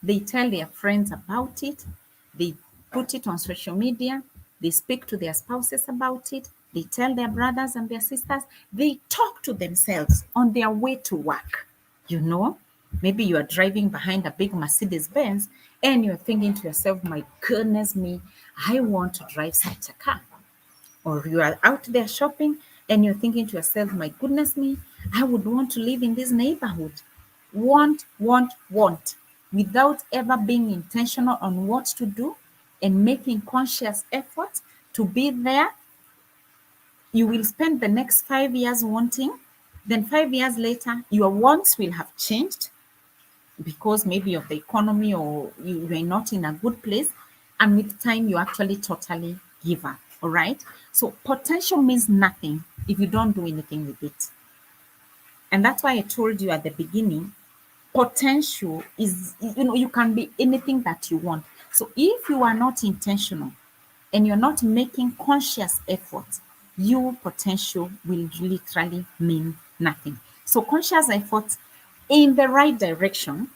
They tell their friends about it. They put it on social media. They speak to their spouses about it. They tell their brothers and their sisters. They talk to themselves on their way to work. You know, maybe you are driving behind a big Mercedes Benz and you're thinking to yourself, my goodness me, I want to drive such a car. Or you are out there shopping and you're thinking to yourself, my goodness me, I would want to live in this neighborhood. Want, without ever being intentional on what to do and making conscious effort to be there. You will spend the next 5 years wanting, then 5 years later, your wants will have changed because maybe of the economy or you were not in a good place. And with time, you actually totally give up. All right. So potential means nothing if you don't do anything with it. And that's why I told you at the beginning, potential is, you can be anything that you want. So if you are not intentional and you're not making conscious efforts, your potential will literally mean nothing. So conscious efforts in the right direction.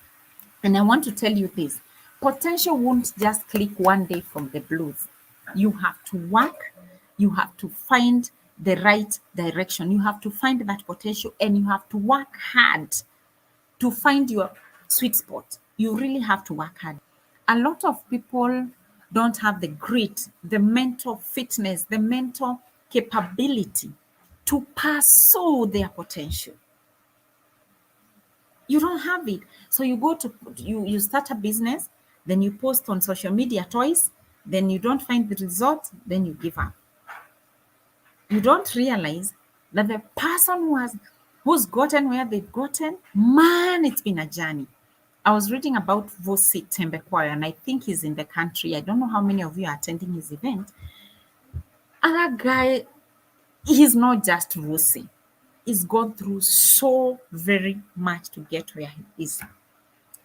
And I want to tell you this, potential won't just click one day from the blues. You have to work, you have to find the right direction, you have to find that potential, and you have to work hard to find your sweet spot. You really have to work hard. A lot of people don't have the grit, the mental fitness, the mental capability to pursue their potential. You don't have it. So you go to you start a business, then you post on social media twice, then you don't find the result, then you give up. You don't realize that the person who's gotten where they've gotten, man, it's been a journey. I was reading about Vosi Tembekwaya, and I think he's in the country. I don't know how many of you are attending his event. And that guy, he's not just Vosi. He's gone through so very much to get where he is.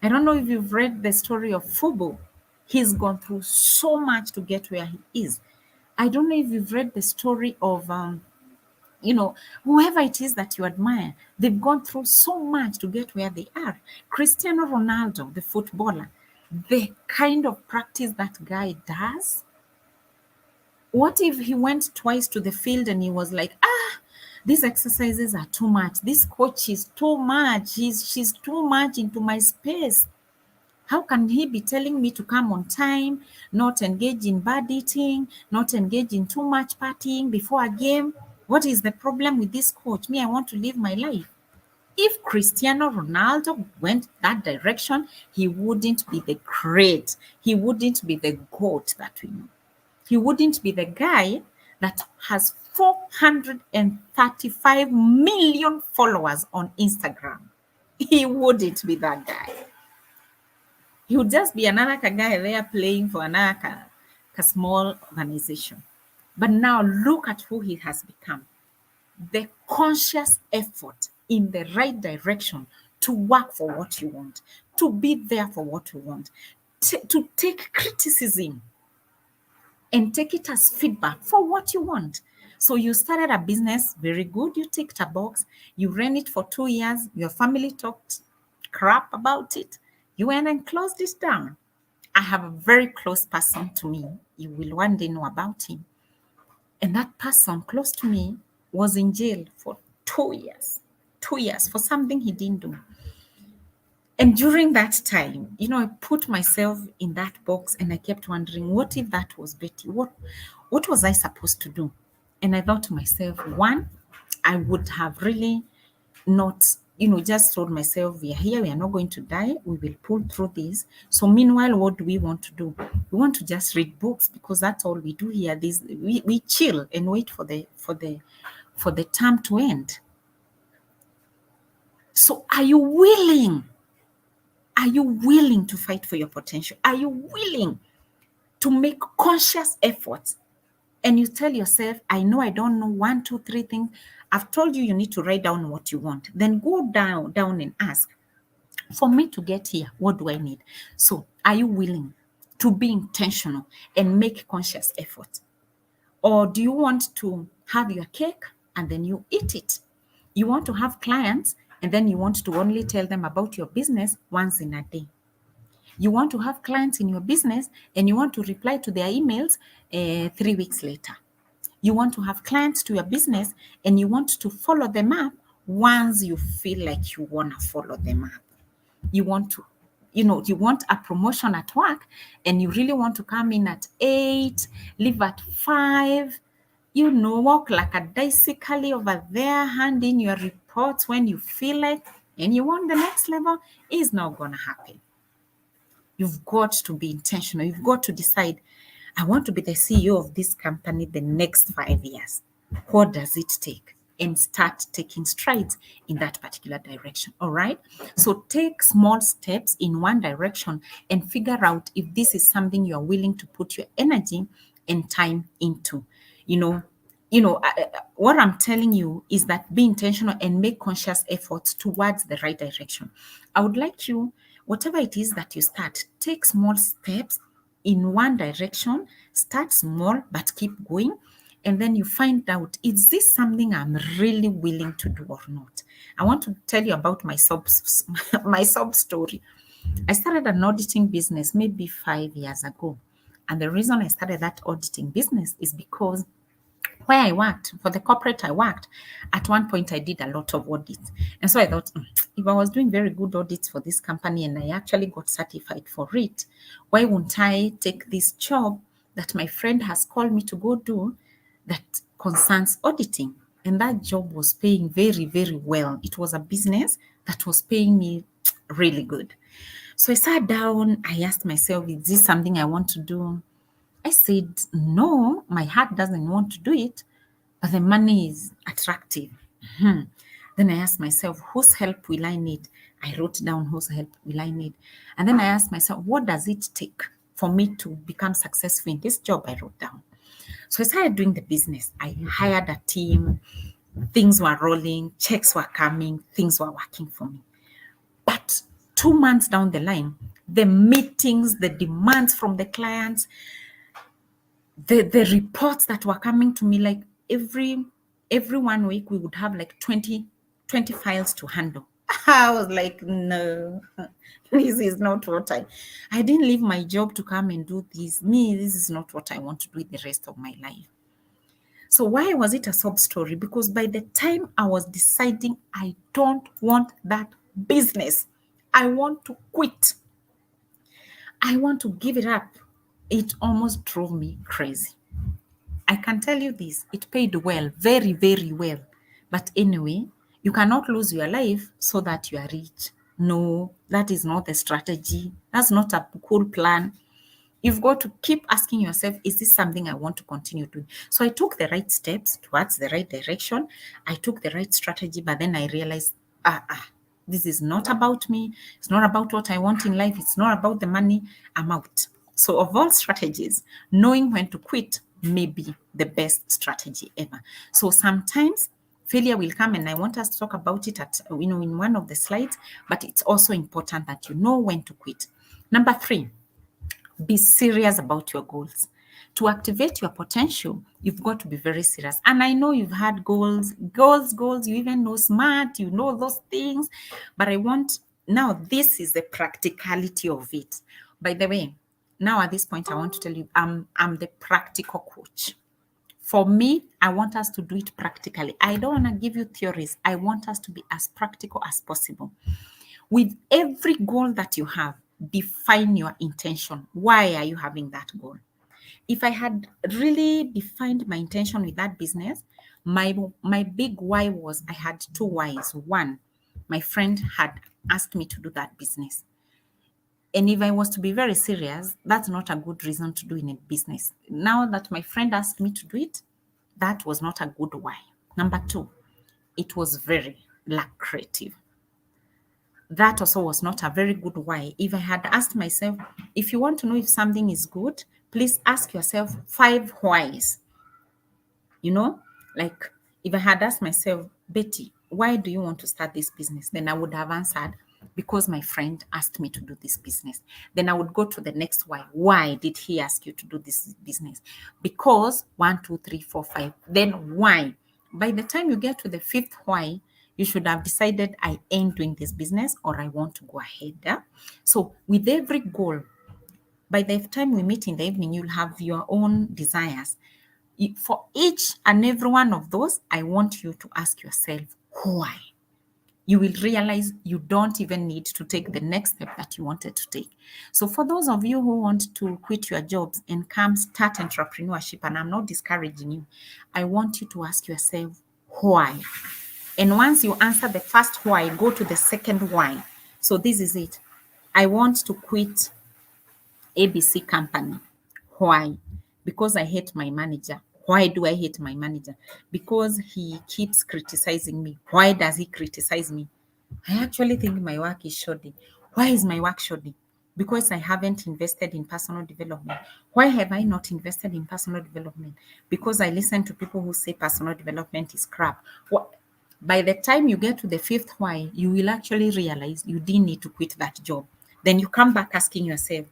I don't know if you've read the story of Fubu. He's gone through so much to get where he is. I don't know if you've read the story of whoever it is that you admire, they've gone through so much to get where they are. Cristiano Ronaldo, the footballer, the kind of practice that guy does. What if he went twice to the field and he was like, these exercises are too much. This coach is too much. She's too much into my space. How can he be telling me to come on time, not engage in bad eating, not engage in too much partying before a game? What is the problem with this coach? Me, I want to live my life. If Cristiano Ronaldo went that direction, he wouldn't be the great. He wouldn't be the GOAT that we know. He wouldn't be the guy that has 435 million followers on Instagram. He wouldn't be that guy. He would just be another guy there playing for another small organization. But now look at who he has become. The conscious effort in the right direction to work for what you want, to be there for what you want, to take criticism and take it as feedback for what you want. So you started a business, very good, you ticked a box, you ran it for 2 years, your family talked crap about it, you went and closed it down. I have a very close person to me. You will one day know about him. And that person close to me was in jail for 2 years. 2 years for something he didn't do. And during that time, I put myself in that box and I kept wondering, what if that was Betty? What was I supposed to do? And I thought to myself, one, I would have really not, just told myself, we are here, we are not going to die, we will pull through this. So meanwhile, what do we want to do? We want to just read books because that's all we do here. We chill and wait for the term to end. So are you willing? Are you willing to fight for your potential? Are you willing to make conscious efforts? And you tell yourself, I know I don't know 1, 2, 3 things. I've told you need to write down what you want. Then go down and ask, for me to get here, what do I need? So are you willing to be intentional and make conscious effort? Or do you want to have your cake and then you eat it? You want to have clients and then you want to only tell them about your business once in a day. You want to have clients in your business and you want to reply to their emails 3 weeks later. You want to have clients to your business and you want to follow them up once you feel like you want to follow them up. You want to, you want a promotion at work and you really want to come in at 8, leave at 5, walk like a bicycle over there, hand in your reports when you feel like, and you want the next level, is not going to happen. You've got to be intentional. You've got to decide, I want to be the CEO of this company the next 5 years. What does it take? And start taking strides in that particular direction. All right. So take small steps in one direction and figure out if this is something you're willing to put your energy and time into. What I'm telling you is that be intentional and make conscious efforts towards the right direction. I would like you, whatever it is that you start, take small steps in one direction. Start small, but keep going. And then you find out, is this something I'm really willing to do or not? I want to tell you about my my sub story. I started an auditing business maybe 5 years ago. And the reason I started that auditing business is because where I worked, for the corporate I worked, at one point I did a lot of audits. And so I thought, if I was doing very good audits for this company and I actually got certified for it, why wouldn't I take this job that my friend has called me to go do that concerns auditing? And that job was paying very, very well. It was a business that was paying me really good. So I sat down, I asked myself, is this something I want to do? I said, no, my heart doesn't want to do it, but the money is attractive. Then I asked myself, whose help will I need? I wrote down whose help will I need. And then I asked myself, what does it take for me to become successful in this job I wrote down? So I started doing the business. I hired a team. Things were rolling, checks were coming, things were working for me. But 2 months down the line, the meetings, the demands from the clients, the reports that were coming to me, like every 1 week we would have like 20 files to handle. I was like, no, this is not what I didn't leave my job to come and do this. This is not what I want to do the rest of my life. So why was it a sub story? Because by the time I was deciding I don't want that business, I want to quit, I want to give it up, it almost drove me crazy. I can tell you this, it paid well, very, very well. But anyway, you cannot lose your life so that you are rich. No, that is not a strategy. That's not a cool plan. You've got to keep asking yourself, is this something I want to continue doing? So I took the right steps towards the right direction. I took the right strategy, but then I realized, this is not about me. It's not about what I want in life. It's not about the money. I'm out. So of all strategies, knowing when to quit may be the best strategy ever. So sometimes failure will come, and I want us to talk about it at, in one of the slides, but it's also important that you know when to quit. Number 3, be serious about your goals. To activate your potential, you've got to be very serious. And I know you've had goals, you even know SMART, you know those things. But now this is the practicality of it. By the way, now at this point, I want to tell you, I'm the practical coach For me, I want us to do it practically. I don't want to give you theories. I want us to be as practical as possible. With every goal that you have, define your intention. Why are you having that goal? If I had really defined my intention with that business, my big why was I had two whys. One, my friend had asked me to do that business. And if I was to be very serious, that's not a good reason to do in a business. Now that my friend asked me to do it, that was not a good why. Number two, it was very lucrative. That also was not a very good why. If I had asked myself, if you want to know if something is good, please ask yourself 5 whys. You know, like if I had asked myself, Betty, why do you want to start this business? Then I would have answered, because my friend asked me to do this business. Then I would go to the next why. Why did he ask you to do this business? Because 1, 2, 3, 4, 5. Then why? By the time you get to the fifth why, you should have decided I ain't doing this business or I want to go ahead. Yeah? So with every goal, by the time we meet in the evening, you'll have your own desires. For each and every one of those, I want you to ask yourself why. You will realize you don't even need to take the next step that you wanted to take. So for those of you who want to quit your jobs and come start entrepreneurship, and I'm not discouraging you, I want you to ask yourself why. And once you answer the first why, go to the second why. So this is it. I want to quit ABC company. Why? Because I hate my manager. Why do I hate my manager? Because he keeps criticizing me. Why does he criticize me? I actually think my work is shoddy. Why is my work shoddy? Because I haven't invested in personal development. Why have I not invested in personal development? Because I listen to people who say personal development is crap. What? By the time you get to the fifth why, you will actually realize you didn't need to quit that job. Then you come back asking yourself,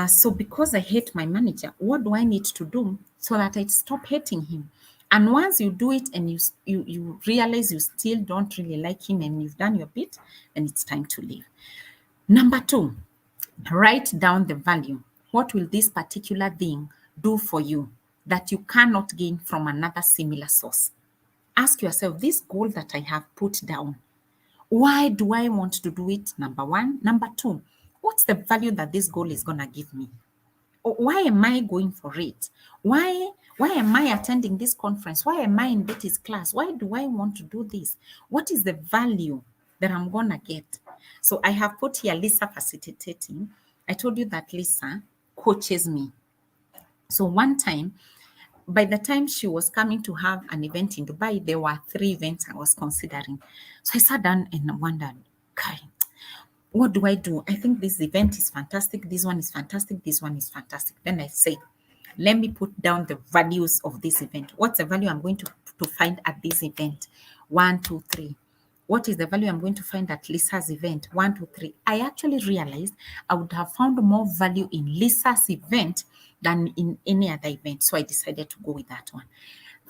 so because I hate my manager, what do I need to do so that I stop hating him? And once you do it and you realize you still don't really like him and you've done your bit, then it's time to leave. Number two, write down the value. What will this particular thing do for you that you cannot gain from another similar source? Ask yourself, this goal that I have put down, why do I want to do it? Number one. Number two, what's the value that this goal is going to give me? Why am I going for it? Why am I attending this conference? Why am I in Betty's class? Why do I want to do this? What is the value that I'm gonna get? So I have put here Lisa facilitating. I told you that Lisa coaches me. So one time, by the time she was coming to have an event in Dubai, there were 3 events I was considering. So I sat down and wondered, Kai, what do I do? I think this event is fantastic. This one is fantastic. This one is fantastic. Then I say, let me put down the values of this event. What's the value I'm going to find at this event? 1, 2, 3. What is the value I'm going to find at Lisa's event? 1, 2, 3. I actually realized I would have found more value in Lisa's event than in any other event. So I decided to go with that one.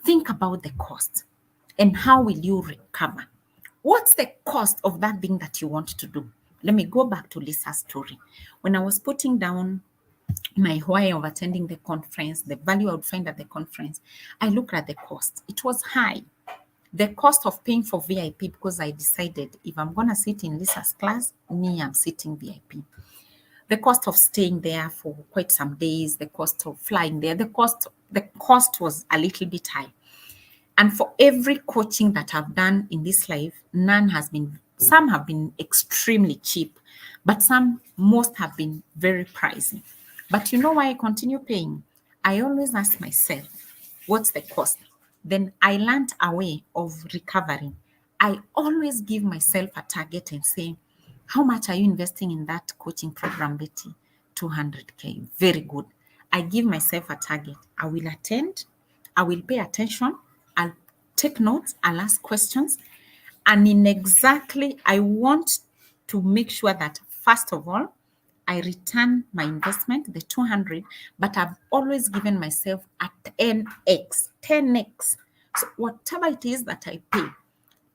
Think about the cost and how will you recover? What's the cost of that thing that you want to do? Let me go back to Lisa's story. When I was putting down my why of attending the conference, the value I would find at the conference, I looked at the cost. It was high. The cost of paying for VIP, because I decided if I'm going to sit in Lisa's class, me, I'm sitting VIP. The cost of staying there for quite some days, the cost of flying there, the cost was a little bit high. And for every coaching that I've done in this life, some have been extremely cheap, but most have been very pricey. But you know why I continue paying? I always ask myself, what's the cost? Then I learned a way of recovering. I always give myself a target and say, how much are you investing in that coaching program, Betty? 200K. Very good. I give myself a target. I will attend. I will pay attention. I'll take notes. I'll ask questions. And I want to make sure that, first of all, I return my investment, the 200, but I've always given myself a 10x, 10x. So whatever it is that I pay,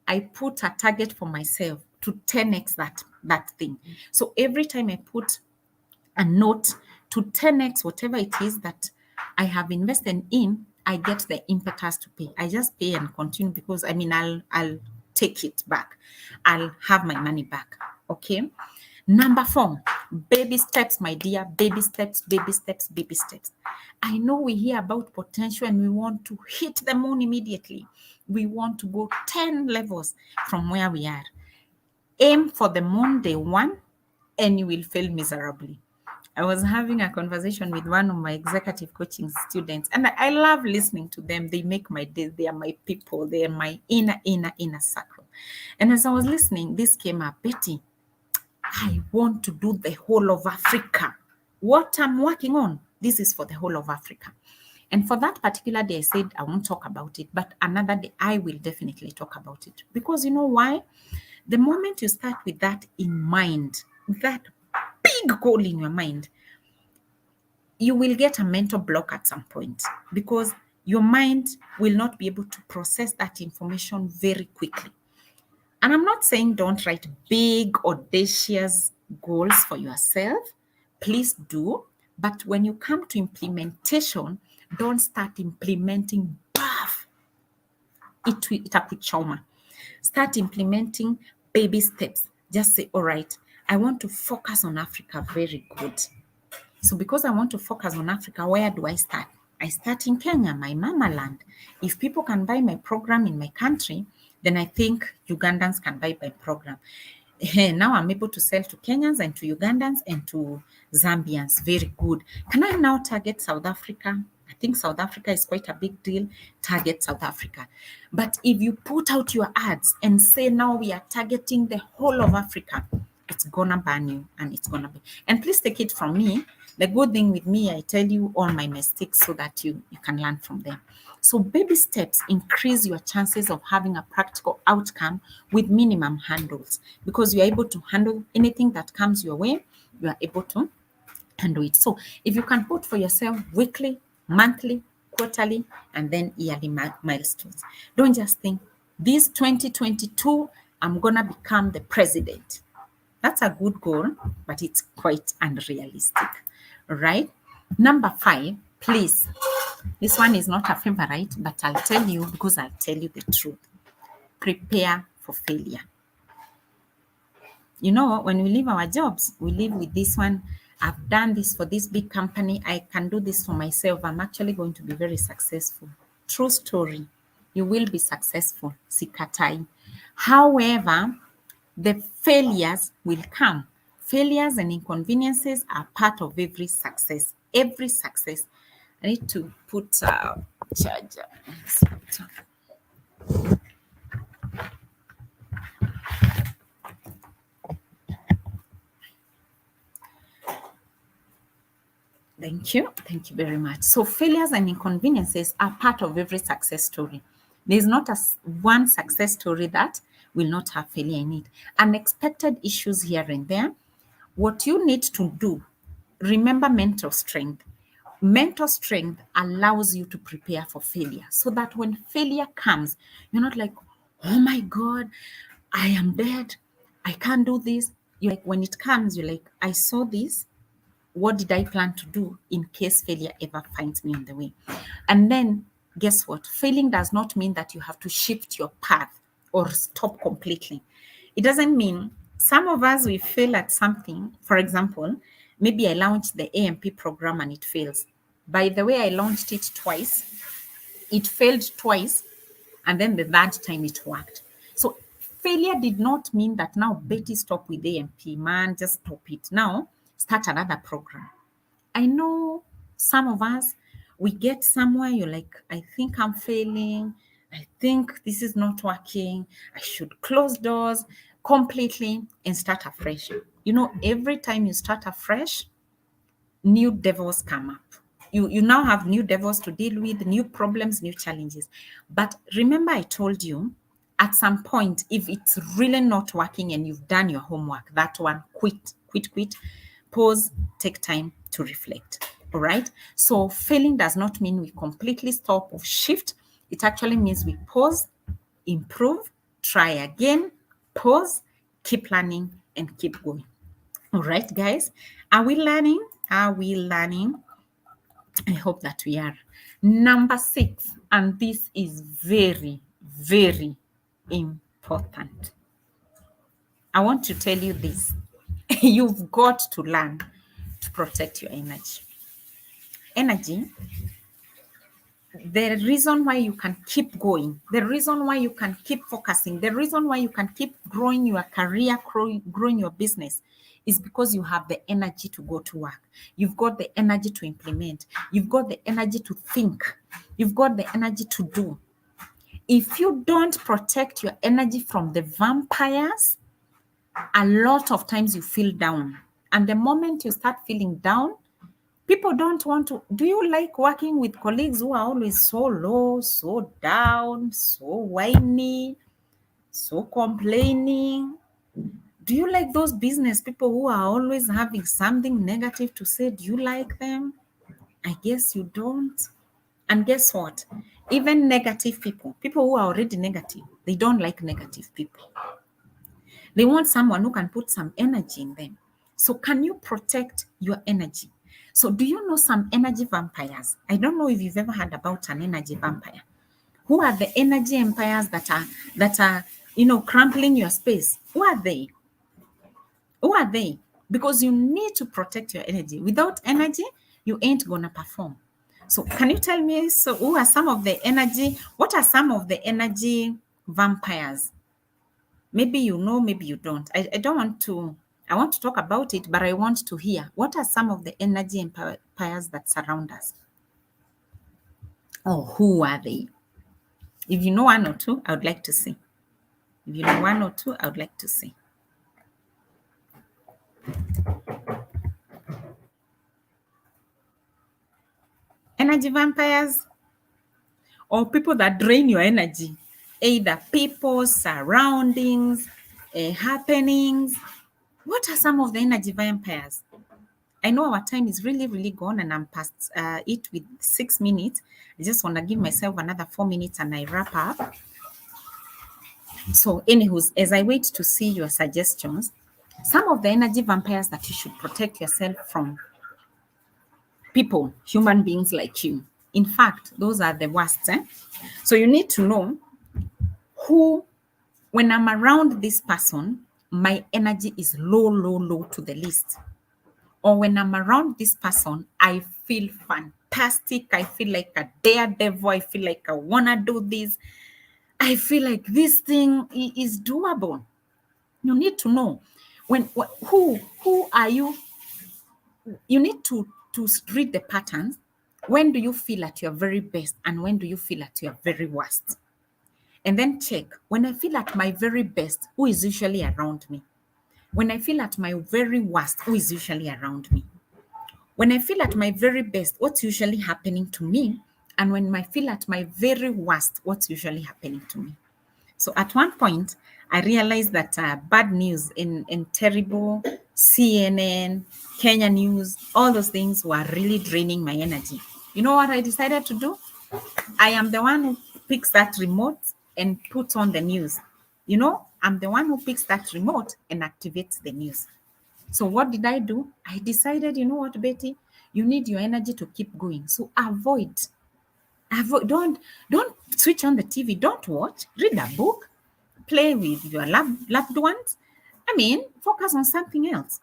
I put a target for myself to 10x that thing. So every time I put a note to 10x whatever it is that I have invested in, I get the impetus to pay. I just pay and continue because I'll take it back. I'll have my money back. Okay. Number 4, baby steps, my dear. Baby steps, baby steps, baby steps. I know we hear about potential and we want to hit the moon immediately. We want to go 10 levels from where we are. Aim for the moon day 1 and you will fail miserably. I was having a conversation with one of my executive coaching students, and I love listening to them. They make my day. They are my people. They are my inner circle. And as I was listening, this came up. Betty, I want to do the whole of Africa. What I'm working on, this is for the whole of Africa. And for that particular day, I said, I won't talk about it, but another day, I will definitely talk about it. Because you know why? The moment you start with that in mind, that big goal in your mind, you will get a mental block at some point because your mind will not be able to process that information very quickly. And I'm not saying don't write big, audacious goals for yourself. Please do. But when you come to implementation, don't start implementing buff. Itakuchoma. Start implementing baby steps. Just say, all right, I want to focus on Africa. Very good. So because I want to focus on Africa, where do I start? I start in Kenya, my mama land. If people can buy my program in my country, then I think Ugandans can buy my program. Now I'm able to sell to Kenyans and to Ugandans and to Zambians. Very good. Can I now target South Africa? I think South Africa is quite a big deal. Target South Africa. But if you put out your ads and say now we are targeting the whole of Africa, it's gonna burn you and it's gonna be. And please take it from me. The good thing with me, I tell you all my mistakes so that you can learn from them. So baby steps increase your chances of having a practical outcome with minimum handles because you're able to handle anything that comes your way. You are able to handle it. So if you can put for yourself weekly, monthly, quarterly, and then yearly milestones. Don't just think this 2022, I'm going to become the president. That's a good goal, but it's quite unrealistic, right? Number 5, please. This one is not a favorite, but I'll tell you because I'll tell you the truth. Prepare for failure. You know, when we leave our jobs, we live with this one. I've done this for this big company. I can do this for myself. I'm actually going to be very successful. True story. You will be successful. Sikatai. However, the failures will come. Failures and inconveniences are part of every success. Every success. I need to put a charger. Thank you. Thank you very much. So failures and inconveniences are part of every success story. There's not one success story that will not have failure in it. Unexpected issues here and there. What you need to do, remember mental strength. Mental strength allows you to prepare for failure so that when failure comes, you're not like, oh my God, I am dead. I can't do this. You like when it comes, you're like, I saw this. What did I plan to do in case failure ever finds me on the way? And then guess what? Failing does not mean that you have to shift your path or stop completely. It doesn't mean some of us, we fail at something. For example, maybe I launched the AMP program and it fails. By the way, I launched it twice. It failed twice. And then the third time it worked. So failure did not mean that now Betty stop with AMP, man, just stop it. Now start another program. I know some of us, we get somewhere, you're like, I think I'm failing. I think this is not working. I should close doors completely and start afresh. You know, every time you start afresh, new devils come up. You now have new devils to deal with, new problems, new challenges. But remember, I told you at some point, if it's really not working and you've done your homework, that one, quit, pause, take time to reflect. All right. So failing does not mean we completely stop or shift. It actually means we pause, improve, try again, pause, keep learning, and keep going. All right, guys. Are we learning? Are we learning? I hope that we are. Number 6, and this is very, very important. I want to tell you this. You've got to learn to protect your energy. Energy, the reason why you can keep going, the reason why you can keep focusing, the reason why you can keep growing your career, growing your business is because you have the energy to go to work. You've got the energy to implement. You've got the energy to think. You've got the energy to do. If you don't protect your energy from the vampires, a lot of times you feel down. And the moment you start feeling down, people don't want to. Do you like working with colleagues who are always so low, so down, so whiny, so complaining? Do you like those business people who are always having something negative to say? Do you like them? I guess you don't. And guess what? Even negative people who are already negative, they don't like negative people. They want someone who can put some energy in them. So can you protect your energy? So do you know some energy vampires? I don't know if you've ever heard about an energy vampire. Who are the energy vampires that are crumpling your space? Who are they? Who are they? Because you need to protect your energy. Without energy, you ain't gonna perform. So can you tell me, so who are some of the energy, what are some of the energy vampires? Maybe you know, maybe you don't. I don't want to, I want to talk about it, but I want to hear. What are some of the energy empires that surround us? Or who are they? If you know one or two, I would like to see. If you know one or two, I would like to see. Energy vampires or people that drain your energy, either people, surroundings, happenings. What are some of the energy vampires? I know our time is really, really gone and I'm past it with 6 minutes. I just want to give myself another 4 minutes and I wrap up. So, anywho, as I wait to see your suggestions, some of the energy vampires that you should protect yourself from: people, human beings like you. In fact, those are the worst. So, you need to know who, when I'm around this person, my energy is low, low, low to the least. Or when I'm around this person, I feel fantastic. I feel like a daredevil. I feel like I want to do this. I feel like this thing is doable. You need to know who are you. You need to read the patterns. When do you feel at your very best and when do you feel at your very worst? And then check, when I feel at my very best, who is usually around me? When I feel at my very worst, who is usually around me? When I feel at my very best, what's usually happening to me? And when I feel at my very worst, what's usually happening to me? So at one point, I realized that bad news in terrible CNN, Kenya news, all those things were really draining my energy. You know what I decided to do? I am the one who picks that remote and puts on the news. I'm the one who picks that remote and activates the news. So what did I do? I decided, you know what, Betty, you need your energy to keep going. So avoid, don't switch on the TV, don't watch, read a book, play with your loved ones. Focus on something else.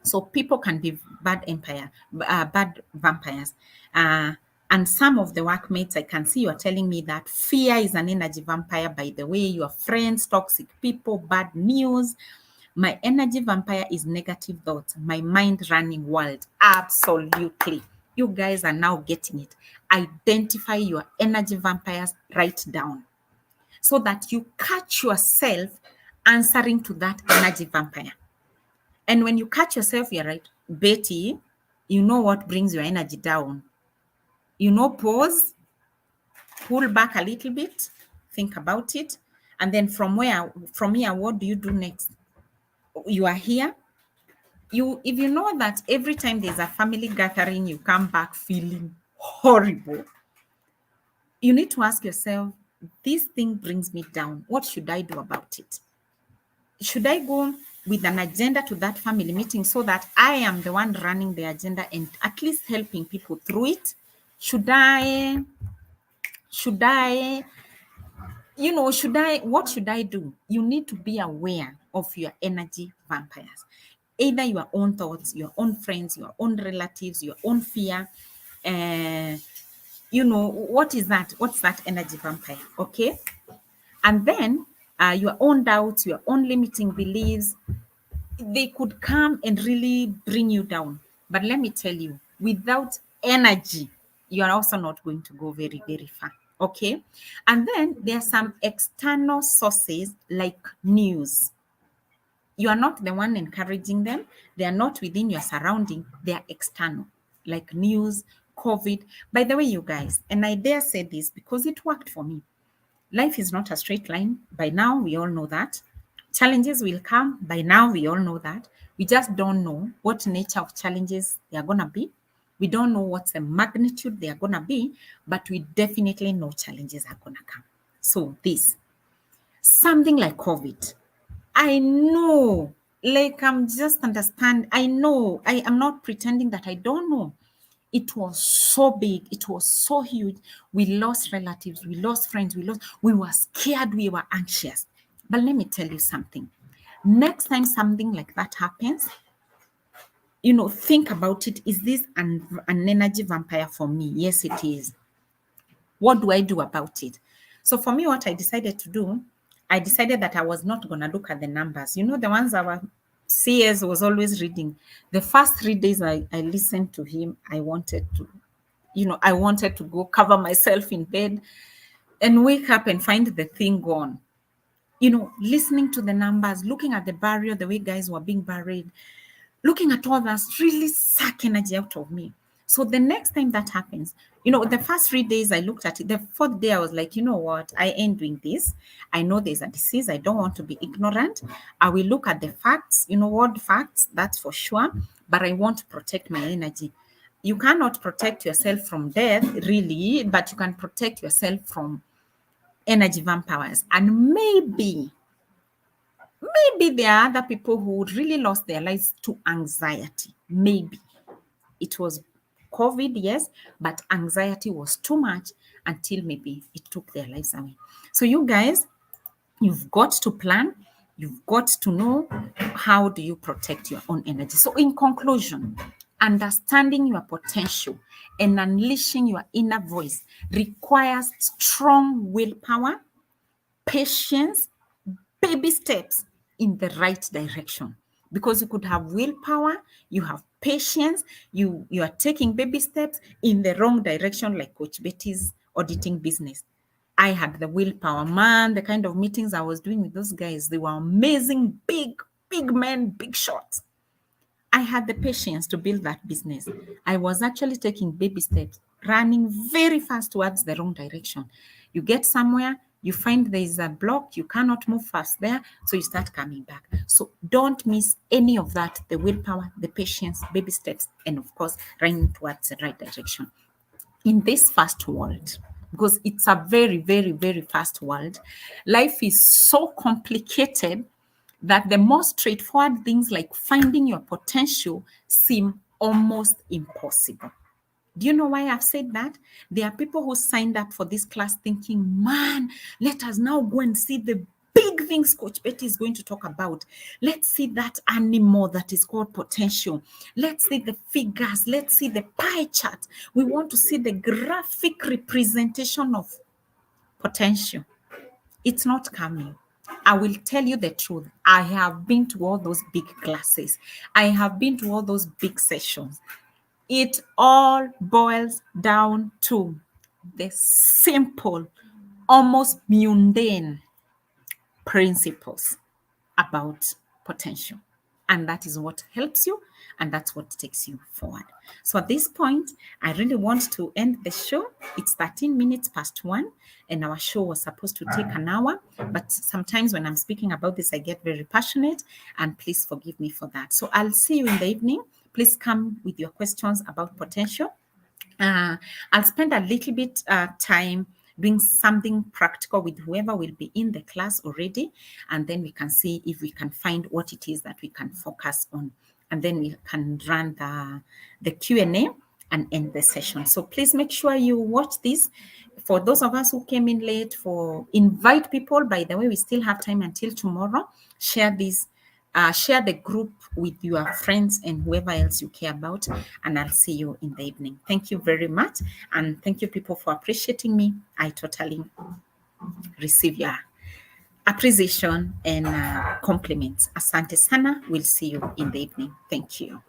So people can be bad vampires. And some of the workmates, I can see you are telling me that fear is an energy vampire. By the way, your friends, toxic people, bad news. My energy vampire is negative thoughts, my mind running wild. Absolutely. You guys are now getting it. Identify your energy vampires, write down so that you catch yourself answering to that energy vampire. And when you catch yourself, you're right, Betty, you know what brings your energy down. Pause, pull back a little bit, think about it. And then from here, what do you do next? You are here. If you know that every time there's a family gathering, you come back feeling horrible, you need to ask yourself, this thing brings me down. What should I do about it? Should I go with an agenda to that family meeting so that I am the one running the agenda and at least helping people through it? should I, should I, what should I do? You need to be aware of your energy vampires, either your own thoughts, your own friends, your own relatives, your own fear. Uh, what is that? What's that energy vampire? Okay. And then your own doubts, your own limiting beliefs, they could come and really bring you down. But let me tell you, without energy, you are also not going to go very, very far. Okay. And then there are some external sources like news. You are not the one encouraging them. They are not within your surrounding. They are external, like news, COVID. By the way, you guys, and I dare say this because it worked for me. Life is not a straight line. By now, we all know that. Challenges will come. By now, we all know that. We just don't know what nature of challenges they are going to be. We don't know what the magnitude they are going to be, but we definitely know challenges are going to come. So, this something like COVID, I know, like I'm just understand. I know, I am not pretending that I don't know. It was so big, it was so huge. We lost relatives, we lost friends, we were scared, we were anxious. But let me tell you something. Next time something like that happens, think about it. Is this an energy vampire for me? Yes, it is. What do I do about it? So for me, what I decided to do, I decided that I was not going to look at the numbers. The ones our CS was always reading. The first 3 days I listened to him, I wanted to go cover myself in bed and wake up and find the thing gone. Listening to the numbers, looking at the barrier, the way guys were being buried, looking at all that really suck energy out of me. So the next time that happens, the first 3 days I looked at it. The fourth day I was like, you know what? I ain't doing this. I know there's a disease. I don't want to be ignorant. I will look at the facts, what facts, that's for sure. But I want to protect my energy. You cannot protect yourself from death, really, but you can protect yourself from energy vampires. And maybe there are other people who really lost their lives to anxiety. Maybe it was COVID, yes, but anxiety was too much until maybe it took their lives away. So, you guys, you've got to plan, you've got to know how do you protect your own energy. So, in conclusion, understanding your potential and unleashing your inner voice requires strong willpower, patience, baby steps in the right direction, because you could have willpower, you have patience, you are taking baby steps in the wrong direction, like Coach Betty's auditing business. I had the willpower, man. The kind of meetings I was doing with those guys, they were amazing, big men, big shots. I had the patience to build that business. I was actually taking baby steps, running very fast towards the wrong direction. You get somewhere, you find there is a block, you cannot move fast there, so you start coming back. So don't miss any of that, the willpower, the patience, baby steps, and of course, running towards the right direction. In this fast world, because it's a very, very, very fast world, life is so complicated that the most straightforward things like finding your potential seem almost impossible. Do you know why I've said that? There are people who signed up for this class thinking, man, let us now go and see the big things Coach Betty is going to talk about. Let's see that animal that is called potential. Let's see the figures. Let's see the pie chart. We want to see the graphic representation of potential. It's not coming. I will tell you the truth. I have been to all those big classes. I have been to all those big sessions. It all boils down to the simple, almost mundane principles about potential. And that is what helps you, and that's what takes you forward. So at this point, I really want to end the show. It's 13 minutes past 1, and our show was supposed to take an hour. But sometimes when I'm speaking about this, I get very passionate, and please forgive me for that. So I'll see you in the evening. Please come with your questions about potential. Uh, I'll spend a little bit time doing something practical with whoever will be in the class already, and then we can see if we can find what it is that we can focus on, and then we can run the Q&A. and end the session. So please make sure you watch this. For those of us who came in late, invite people. By the way, we still have time until tomorrow. Share this. Share the group with your friends and whoever else you care about, and I'll see you in the evening. Thank you very much, and thank you people for appreciating me. I totally receive your appreciation and compliments. Asante sana. We'll see you in the evening. Thank you.